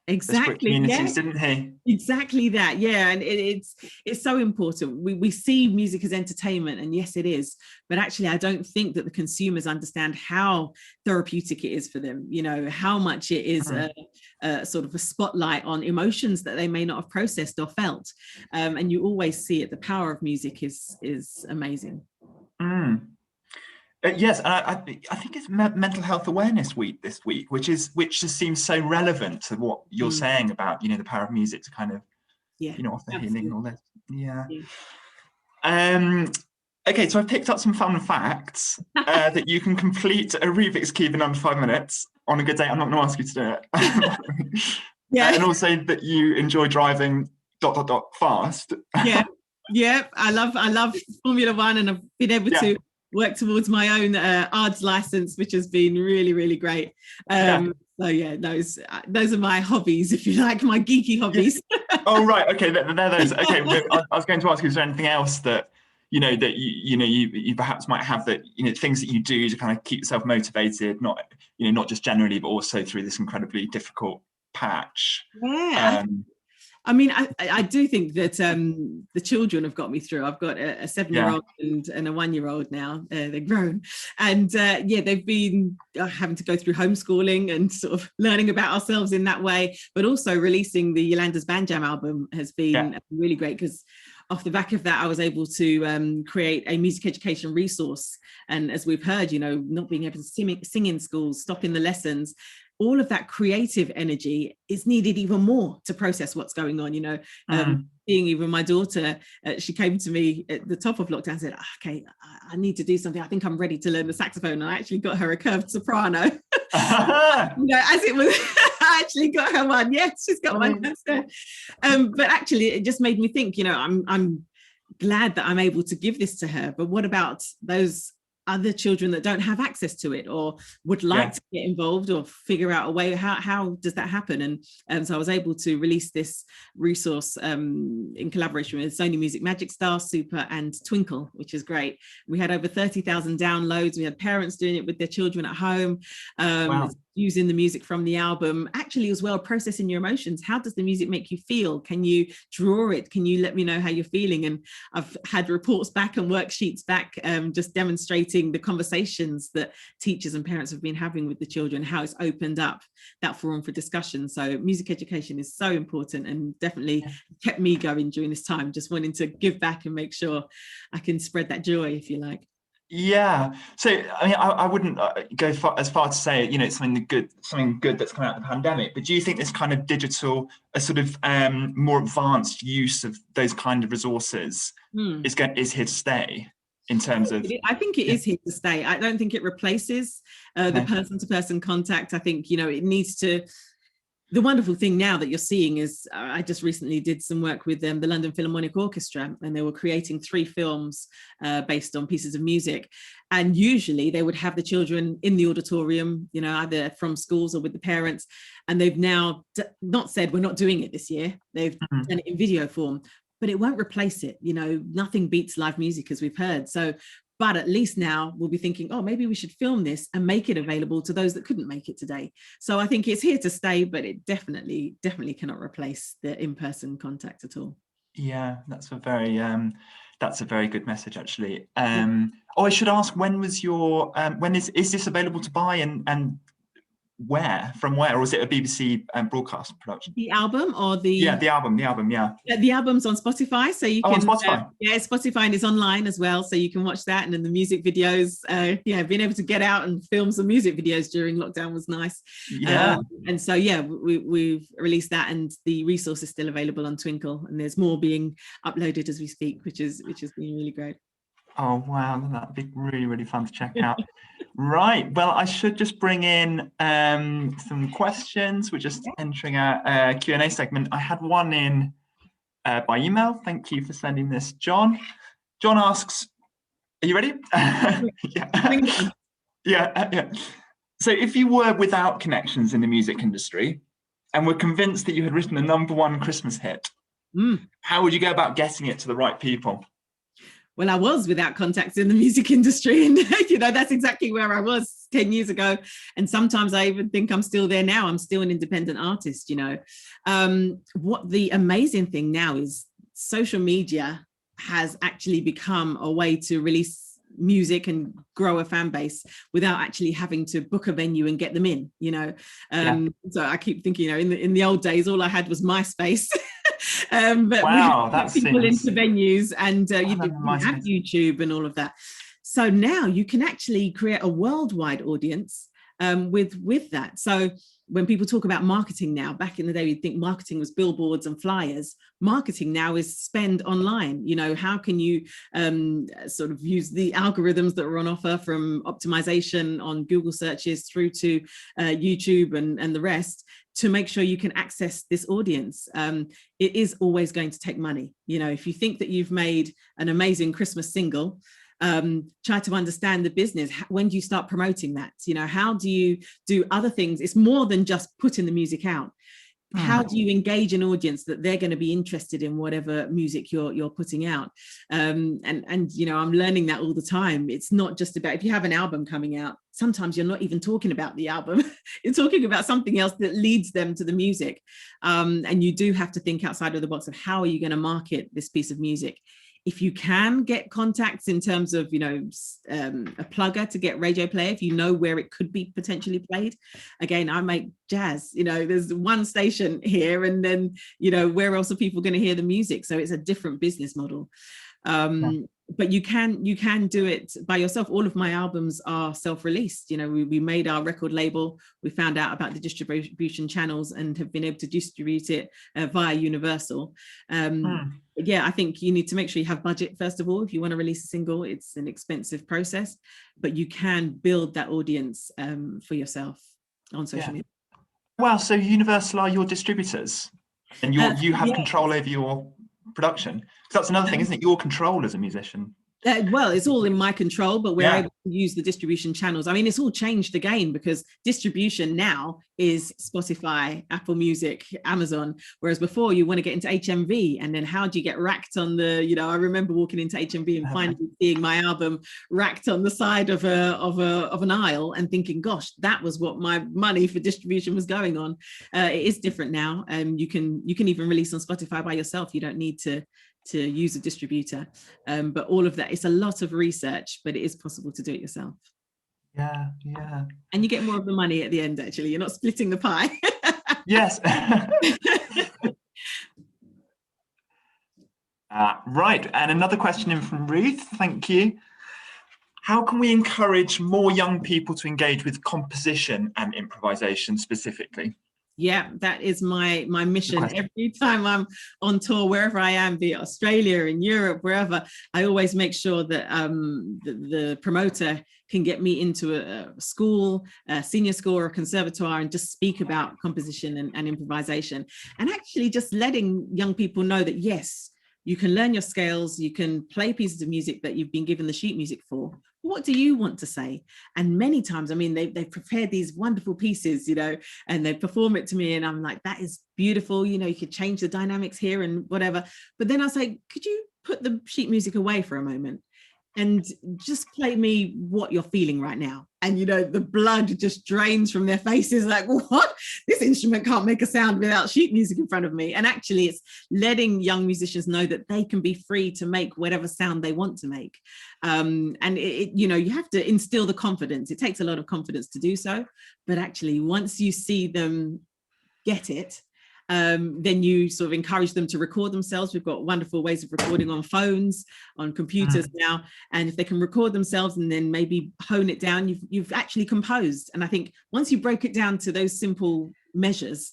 exactly communities, didn't he? Exactly that, yeah. And it's so important. We see music as entertainment, and yes, it is, but actually I don't think that the consumers understand how therapeutic it is for them, you know, how much it is a sort of a spotlight on emotions that they may not have processed or felt, and you always see it. The power of music is amazing. Yes, and I think it's Mental Health Awareness Week this week, which just seems so relevant to what you're saying about, you know, the power of music to kind of, you know, offer healing and all this. Okay, so I've picked up some fun facts that you can complete a Rubik's Cube in under 5 minutes on a good day. I'm not going to ask you to do it. And also that you enjoy driving ... fast. I love Formula One, and I've been able to work towards my own ARDS license, which has been really, really great. So yeah, those are my hobbies, if you like, my geeky hobbies. Oh right, okay, they're those. Okay, I was going to ask you, is there anything else that you perhaps might have, that, you know, things that you do to kind of keep yourself motivated, not just generally, but also through this incredibly difficult patch? I mean, I do think that the children have got me through. I've got a 7-year-old and a 1-year-old now. They're grown, and they've been having to go through homeschooling and sort of learning about ourselves in that way. But also releasing the Yolanda's Band Jam album has been really great, because off the back of that, I was able to create a music education resource. And as we've heard, you know, not being able to sing in schools, stopping the lessons, all of that creative energy is needed even more to process what's going on, you know. Being even my daughter, she came to me at the top of lockdown and said, okay, I need to do something. I think I'm ready to learn the saxophone. And I actually got her a curved soprano. As it was, I actually got her one. Yes, she's got one downstairs. But actually, it just made me think. I'm glad that I'm able to give this to her. But what about those other children that don't have access to it or would like to get involved or figure out a way? How does that happen? And so I was able to release this resource in collaboration with Sony Music Magic Star, Super and Twinkle, which is great. We had over 30,000 downloads. We had parents doing it with their children at home, using the music from the album, actually as well, processing your emotions. How does the music make you feel? Can you draw it? Can you let me know how you're feeling? And I've had reports back and worksheets back, just demonstrating the conversations that teachers and parents have been having with the children, how it's opened up that forum for discussion. So music education is so important and definitely kept me going during this time, just wanting to give back and make sure I can spread that joy, if you like. Yeah. So I mean, I wouldn't go as far to say, it's something good that's come out of the pandemic. But do you think this kind of digital, a sort of more advanced use of those kind of resources is here to stay? In terms of, I think it is here to stay. I don't think it replaces the person-to-person contact. I think it needs to. The wonderful thing now that you're seeing is, I just recently did some work with the London Philharmonic Orchestra, and they were creating 3 films based on pieces of music. And usually they would have the children in the auditorium, either from schools or with the parents. And they've now not said, we're not doing it this year. They've done it in video form, but it won't replace it. Nothing beats live music, as we've heard. So, but at least now we'll be thinking, oh, maybe we should film this and make it available to those that couldn't make it today. So I think it's here to stay, but it definitely cannot replace the in-person contact at all. Yeah, that's a very good message, actually. I should ask, when was your is this available to buy, and from where, or was it a BBC broadcast production? The album or the the album, the album's on Spotify, so you can on Spotify. Spotify, and is online as well, so you can watch that. And then the music videos, being able to get out and film some music videos during lockdown was nice. And so we've released that, and the resource is still available on Twinkle, and there's more being uploaded as we speak, which has been really great. Oh wow, that'd be really, really fun to check out. Right, well, I should just bring in some questions. We're just entering our Q&A segment. I had one in by email. Thank you for sending this, John. John asks, are you ready? Yeah. So if you were without connections in the music industry and were convinced that you had written a #1 Christmas hit, how would you go about getting it to the right people? Well, I was without contacts in the music industry, and that's exactly where I was 10 years ago. And sometimes I even think I'm still there now. I'm still an independent artist. What the amazing thing now is, social media has actually become a way to release music and grow a fan base without actually having to book a venue and get them in. So I keep thinking, in the old days, all I had was MySpace. But wow, we had people into venues, and you didn't have YouTube and all of that. So now you can actually create a worldwide audience with that. So when people talk about marketing now, back in the day, you'd think marketing was billboards and flyers. Marketing now is spend online. How can you sort of use the algorithms that are on offer, from optimization on Google searches through to YouTube and the rest, to make sure you can access this audience. It is always going to take money. If you think that you've made an amazing Christmas single, try to understand the business. When do you start promoting that? How do you do other things? It's more than just putting the music out. How do you engage an audience that they're going to be interested in whatever music you're putting out? And I'm learning that all the time. It's not just about, if you have an album coming out, sometimes you're not even talking about the album. You're talking about something else that leads them to the music. And you do have to think outside of the box of, how are you going to market this piece of music? If you can get contacts in terms of, a plugger to get radio play, if you know where it could be potentially played. Again, I make jazz, there's one station here, and then, where else are people going to hear the music? So it's a different business model. But you can do it by yourself. All of my albums are self-released. We made our record label. We found out about the distribution channels and have been able to distribute it via Universal. Yeah, I think you need to make sure you have budget, first of all. If you want to release a single, it's an expensive process, but you can build that audience for yourself. on social media. Well, so Universal are your distributors, and you have control over your production. Because that's another thing, isn't it? Your control as a musician. Well, it's all in my control, but we're able to use the distribution channels. I mean, it's all changed again, because distribution now is Spotify, Apple Music, Amazon, whereas before you want to get into HMV, and then how do you get racked on the, you know, I remember walking into HMV and finally seeing my album racked on the side of an aisle and thinking, gosh, that was what my money for distribution was going on. It is different now. You can even release on Spotify by yourself. You don't need to use a distributor, but all of that, it's a lot of research, but it is possible to do it yourself. Yeah. And you get more of the money at the end, actually. You're not splitting the pie. Yes. Right, and another question in from Ruth, thank you. How can we encourage more young people to engage with composition and improvisation specifically? Yeah, that is my mission. Every time I'm on tour, wherever I am, be it Australia, in Europe, wherever, I always make sure that the promoter can get me into a school, a senior school or a conservatoire, and just speak about composition and improvisation. And actually just letting young people know that, yes, you can learn your scales, you can play pieces of music that you've been given the sheet music for. What do you want to say? And many times, I mean, they've prepared these wonderful pieces, you know, and they perform it to me, and I'm like, that is beautiful. You know, you could change the dynamics here and whatever. But then I say, could you put the sheet music away for a moment and just play me what you're feeling right now? And, you know, the blood just drains from their faces, like, what? This instrument can't make a sound without sheet music in front of me. And actually, it's letting young musicians know that they can be free to make whatever sound they want to make. And you know, you have to instill the confidence. It takes a lot of confidence to do so. But actually, once you see them get it, then you sort of encourage them to record themselves. We've got wonderful ways of recording on phones, on computers now. And if they can record themselves and then maybe hone it down, you've actually composed. And I think once you break it down to those simple measures,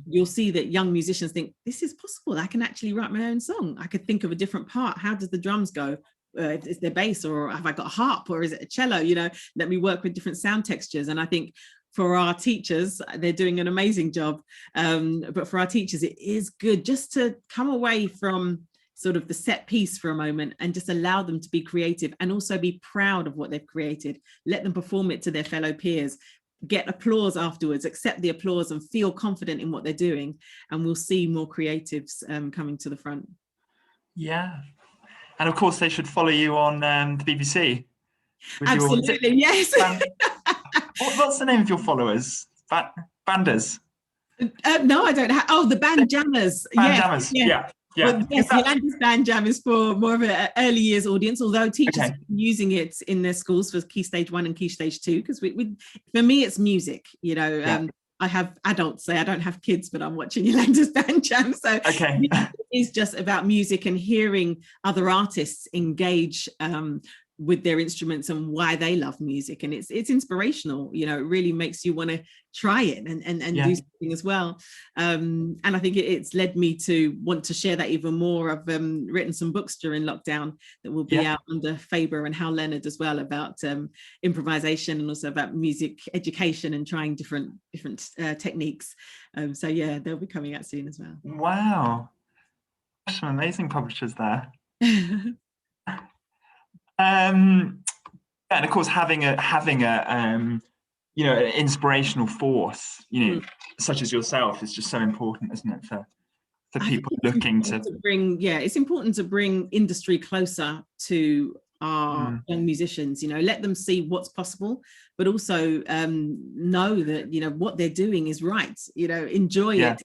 you'll see that young musicians think, this is possible. I can actually write my own song. I could think of a different part. How does the drums go? Is there bass, or have I got a harp, or is it a cello? You know, let me work with different sound textures. And I think for our teachers, they're doing an amazing job. But for our teachers, it is good just to come away from sort of the set piece for a moment and just allow them to be creative, and also be proud of what they've created. Let them perform it to their fellow peers, get applause afterwards, accept the applause and feel confident in what they're doing. And we'll see more creatives coming to the front. Yeah. And of course, they should follow you on the BBC. Absolutely, yes. What's the name of your followers? Banders? No, I don't have. Oh, the Band Jammers. Jammers. Yeah. Well, yes, Yolanda's Band Jam is for more of an early years audience, although teachers are using it in their schools for Key Stage 1 and Key Stage 2, because for me, it's music, you know. I have adults say I don't have kids, but I'm watching Yolanda's Band Jam. So it is just about music and hearing other artists engage with their instruments and why they love music. And it's inspirational, you know. It really makes you want to try it and do something as well. And I think it's led me to want to share that even more. I've written some books during lockdown that will be out under Faber and Hal Leonard as well, about improvisation and also about music education and trying different techniques. So yeah, they'll be coming out soon as well. Wow, some amazing publishers there. And of course, having a you know, an inspirational force, you know, such as yourself, is just so important, isn't it, for people looking to bring. Yeah, it's important to bring industry closer to our young musicians. You know, let them see what's possible, but also know that, you know, what they're doing is right. You know, enjoy it.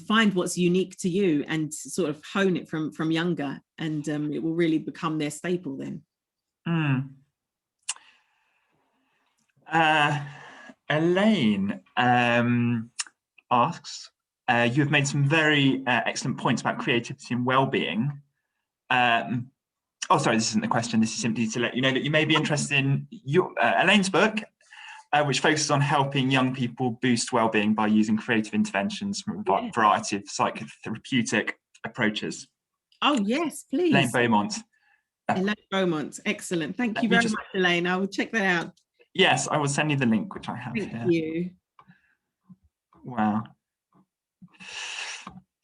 Find what's unique to you and sort of hone it from younger, and it will really become their staple then. Elaine asks, you have made some very excellent points about creativity and well-being. Oh, sorry, this isn't the question. This is simply to let you know that you may be interested in Elaine's book, which focuses on helping young people boost well-being by using creative interventions from a variety of psychotherapeutic approaches. Oh, yes, please. Elaine Beaumont. Elaine Beaumont, excellent. Thank you very much, Elaine. I will check that out. Yes, I will send you the link, which I have here. Thank you. Wow.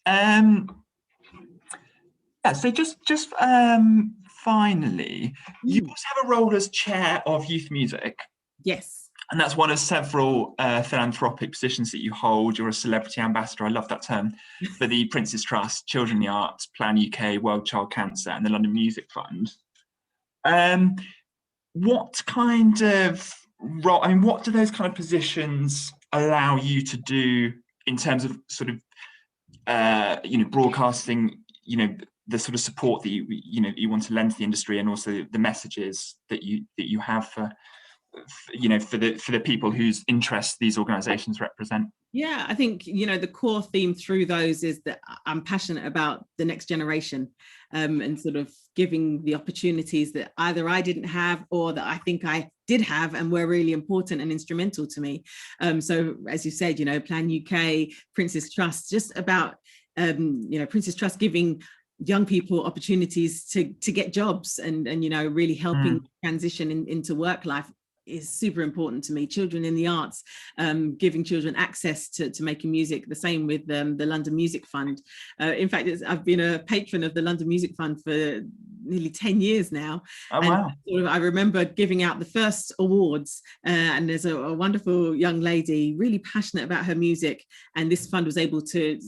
Yeah, so just finally, you also have a role as chair of youth music. Yes. And that's one of several philanthropic positions that you hold. You're a celebrity ambassador, I love that term, for the Prince's Trust, Children in the Arts, Plan UK, World Child Cancer, and the London Music Fund. What kind of role, I mean, what do those kind of positions allow you to do in terms of sort of, broadcasting, the sort of support that you want to lend to the industry, and also the messages that you have for the people whose interests these organizations represent? Yeah, I think, the core theme through those is that I'm passionate about the next generation, and sort of giving the opportunities that either I didn't have or that I think I did have and were really important and instrumental to me. So as you said, Plan UK, Prince's Trust, just about, Prince's Trust giving young people opportunities to get jobs and really helping transition into work life is super important to me. Children in the Arts, giving children access to making music, the same with the London Music Fund. In fact, I've been a patron of the London Music Fund for nearly 10 years now. Oh, wow. And I remember giving out the first awards, and there's a wonderful young lady really passionate about her music, and this fund was able to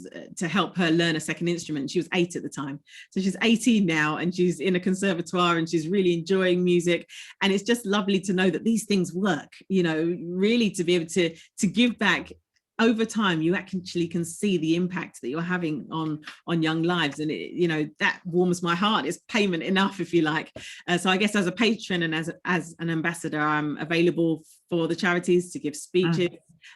help her learn a second instrument. She was 8 at the time, so she's 18 now, and she's in a conservatoire and she's really enjoying music. And it's just lovely to know that these things work, really to be able to give back. Over time, you actually can see the impact that you're having on young lives, and that warms my heart. It's payment enough, if you like. So I guess as a patron and as an ambassador, I'm available for the charities to give speeches,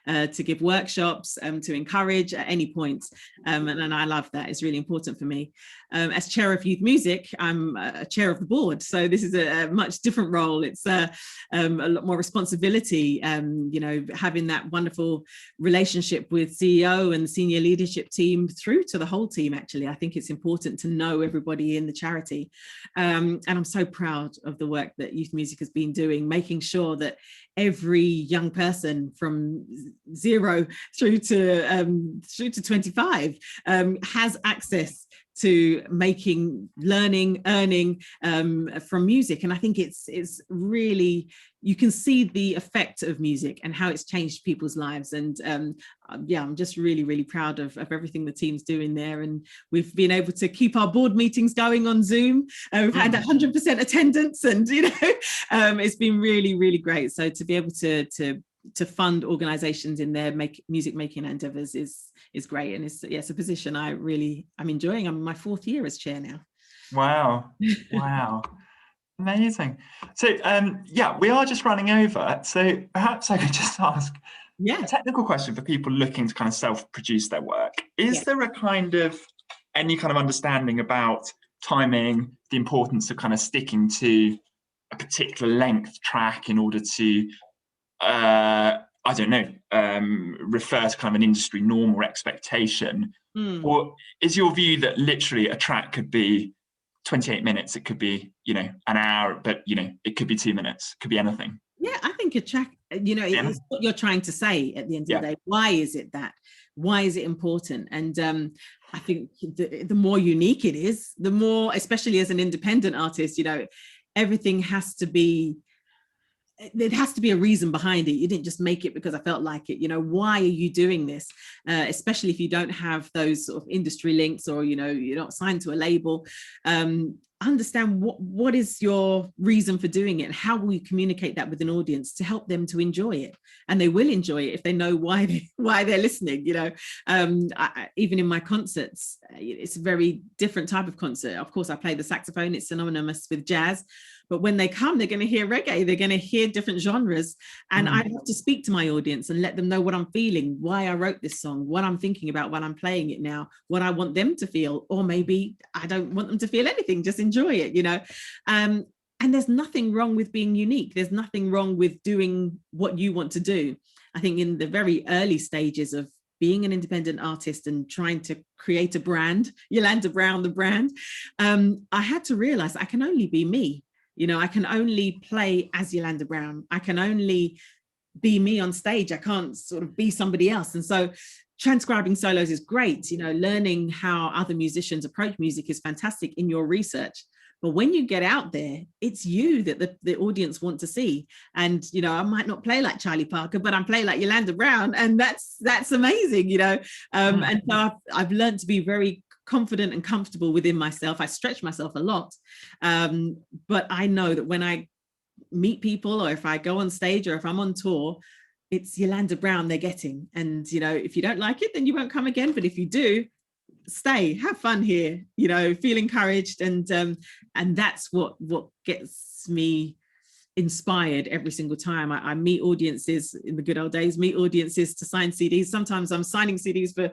to give workshops, to encourage at any point, and I love that. It's really important for me. As chair of youth music, I'm a chair of the board, so this is a much different role. It's a lot more responsibility, having that wonderful relationship with CEO and the senior leadership team through to the whole team. Actually, I think it's important to know everybody in the charity, and I'm so proud of the work that youth music has been doing, making sure that every young person from 0 through to 25 has access to making, learning, earning from music. And I think it's really, you can see the effect of music and how it's changed people's lives. And I'm just really, really proud of everything the team's doing there. And we've been able to keep our board meetings going on Zoom. We've had 100% attendance, and it's been really, really great. So to be able to fund organizations in their music making endeavors is great, and it's a position I'm enjoying. I'm in my 4th year as chair now. Wow. Amazing. So we are just running over, so perhaps I could just ask a technical question for people looking to kind of self-produce their work. Is there any kind of understanding about timing, the importance of kind of sticking to a particular length track in order to refer to kind of an industry norm or expectation? Or is your view that literally a track could be 28 minutes, it could be, an hour, but, it could be 2 minutes, it could be anything? Yeah, I think a track, it's what you're trying to say at the end of the day. Why is it that? Why is it important? And I think the more unique it is, the more, especially as an independent artist, everything has to be, there has to be a reason behind it. You didn't just make it because I felt like it. Why are you doing this? Especially if you don't have those sort of industry links, or you're not signed to a label. Understand what is your reason for doing it, and how will you communicate that with an audience to help them to enjoy it? And they will enjoy it if they know why they're listening. Even in my concerts, it's a very different type of concert. Of course, I play the saxophone. It's synonymous with jazz. But when they come, they're going to hear reggae, they're going to hear different genres. And I have to speak to my audience and let them know what I'm feeling, why I wrote this song, what I'm thinking about when I'm playing it now, what I want them to feel, or maybe I don't want them to feel anything, just enjoy it, And there's nothing wrong with being unique. There's nothing wrong with doing what you want to do. I think in the very early stages of being an independent artist and trying to create a brand, YolanDa Brown, the brand, I had to realize I can only be me. You know, I can only play as YolanDa Brown. I can only be me on stage. I can't sort of be somebody else. And so transcribing solos is great. You know, learning how other musicians approach music is fantastic in your research. But when you get out there, it's you that the audience want to see. And, you know, I might not play like Charlie Parker, but I'm playing like YolanDa Brown. And that's amazing, you know. And so I've learned to be very confident and comfortable within myself. I stretch myself a lot. But I know that when I meet people, or if I go on stage, or if I'm on tour, it's YolanDa Brown they're getting. And, you know, if you don't like it, then you won't come again. But if you do, stay, have fun here, you know, feel encouraged. And that's what gets me inspired every single time. I meet audiences in the good old days, meet audiences to sign CDs. Sometimes I'm signing CDs for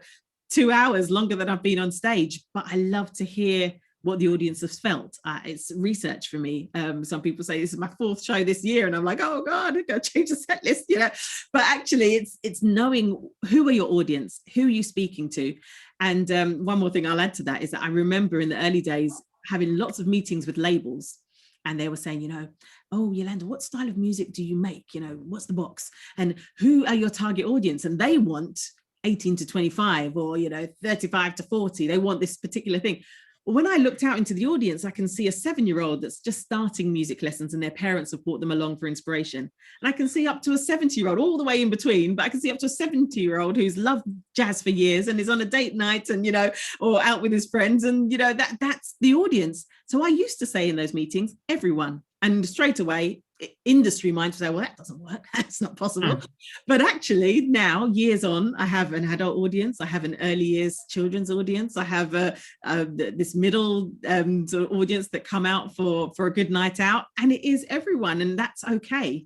2 hours, longer than I've been on stage, but I love to hear what the audience has felt. It's research for me. Some people say this is my 4th show this year, and I'm like, oh God, I've got to change the set list, you know. But actually, it's knowing who are your audience, who are you speaking to. And one more thing I'll add to that is that I remember in the early days having lots of meetings with labels, and they were saying, you know, oh, YolanDa, what style of music do you make? You know, what's the box? And who are your target audience? And they want 18 to 25, or, you know, 35 to 40. They want this particular thing. When I looked out into the audience, I can see a 7-year-old that's just starting music lessons, and their parents have brought them along for inspiration. And I can see up to a 70-year-old, all the way in between, but I can see up to a 70-year-old who's loved jazz for years and is on a date night, and, you know, or out with his friends, and, you know, that's the audience. So I used to say in those meetings, everyone, and straight away, industry minds say, well, that doesn't work, that's not possible. But actually now, years on, I have an adult audience, I have an early years children's audience, I have this middle sort of audience that come out for a good night out, and it is everyone, and that's okay.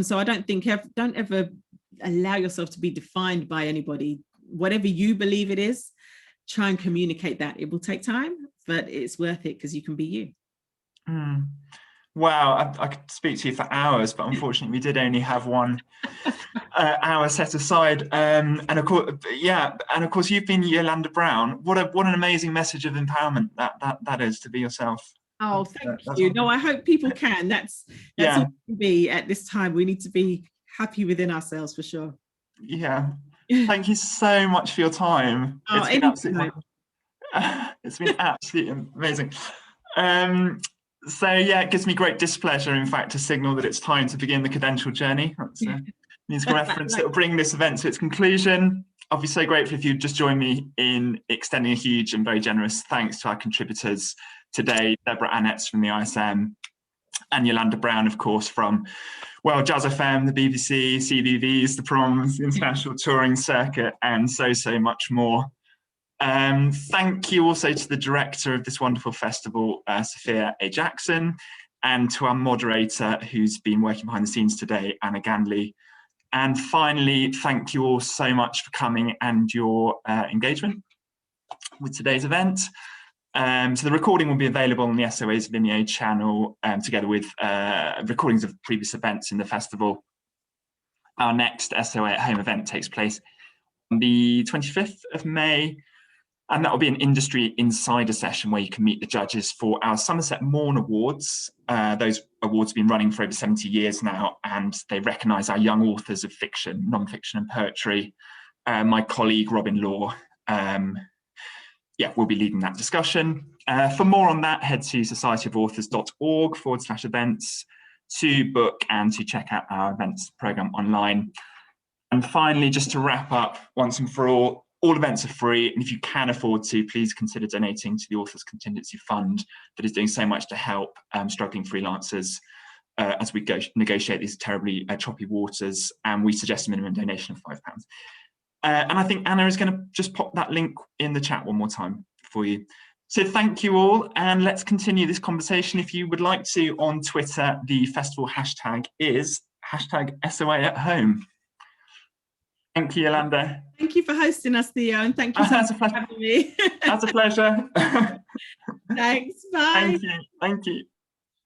So I don't ever allow yourself to be defined by anybody. Whatever you believe it is, try and communicate that. It will take time, but it's worth it because you can be you. Wow, I could speak to you for hours, but unfortunately we did only have 1 hour set aside. And of course, you've been YolanDa Brown. What an amazing message of empowerment that is, to be yourself. Oh, thank you. No, I hope people can. That's all we can be at this time. We need to be happy within ourselves, for sure. Yeah. Thank you so much for your time. Oh, it's been absolutely amazing. So yeah, it gives me great displeasure, in fact, to signal that it's time to begin the credential journey. That's a musical reference that will bring this event to its conclusion. I'll be so grateful if you'd just join me in extending a huge and very generous thanks to our contributors today, Deborah, Annetts from the ISM, and YolanDa Brown, of course, from, well, Jazz FM, the BBC, CBVs, the Proms, the International Touring Circuit, and so much more. Thank you also to the director of this wonderful festival, Sophia A. Jackson, and to our moderator who's been working behind the scenes today, Anna Gandley. And finally, thank you all so much for coming and your engagement with today's event. So the recording will be available on the SOA's Vimeo channel, together with recordings of previous events in the festival. Our next SOA at Home event takes place on the 25th of May. And that will be an industry insider session where you can meet the judges for our Somerset Morn Awards. Those awards have been running for over 70 years now, and they recognise our young authors of fiction, non-fiction and poetry. My colleague, Robin Law, will be leading that discussion. For more on that, head to societyofauthors.org/events to book and to check out our events programme online. And finally, just to wrap up once and for all events are free, and if you can afford to, please consider donating to the Authors Contingency Fund that is doing so much to help struggling freelancers as we negotiate these terribly choppy waters, and we suggest a minimum donation of £5. And I think Anna is going to just pop that link in the chat one more time for you. So thank you all, and let's continue this conversation. If you would like to, on Twitter, the festival hashtag is #SOAAthome. Thank you, YolanDa. Thank you for hosting us, Theo, and thank you so much for having me. That's a pleasure. Thanks. Bye. Thank you.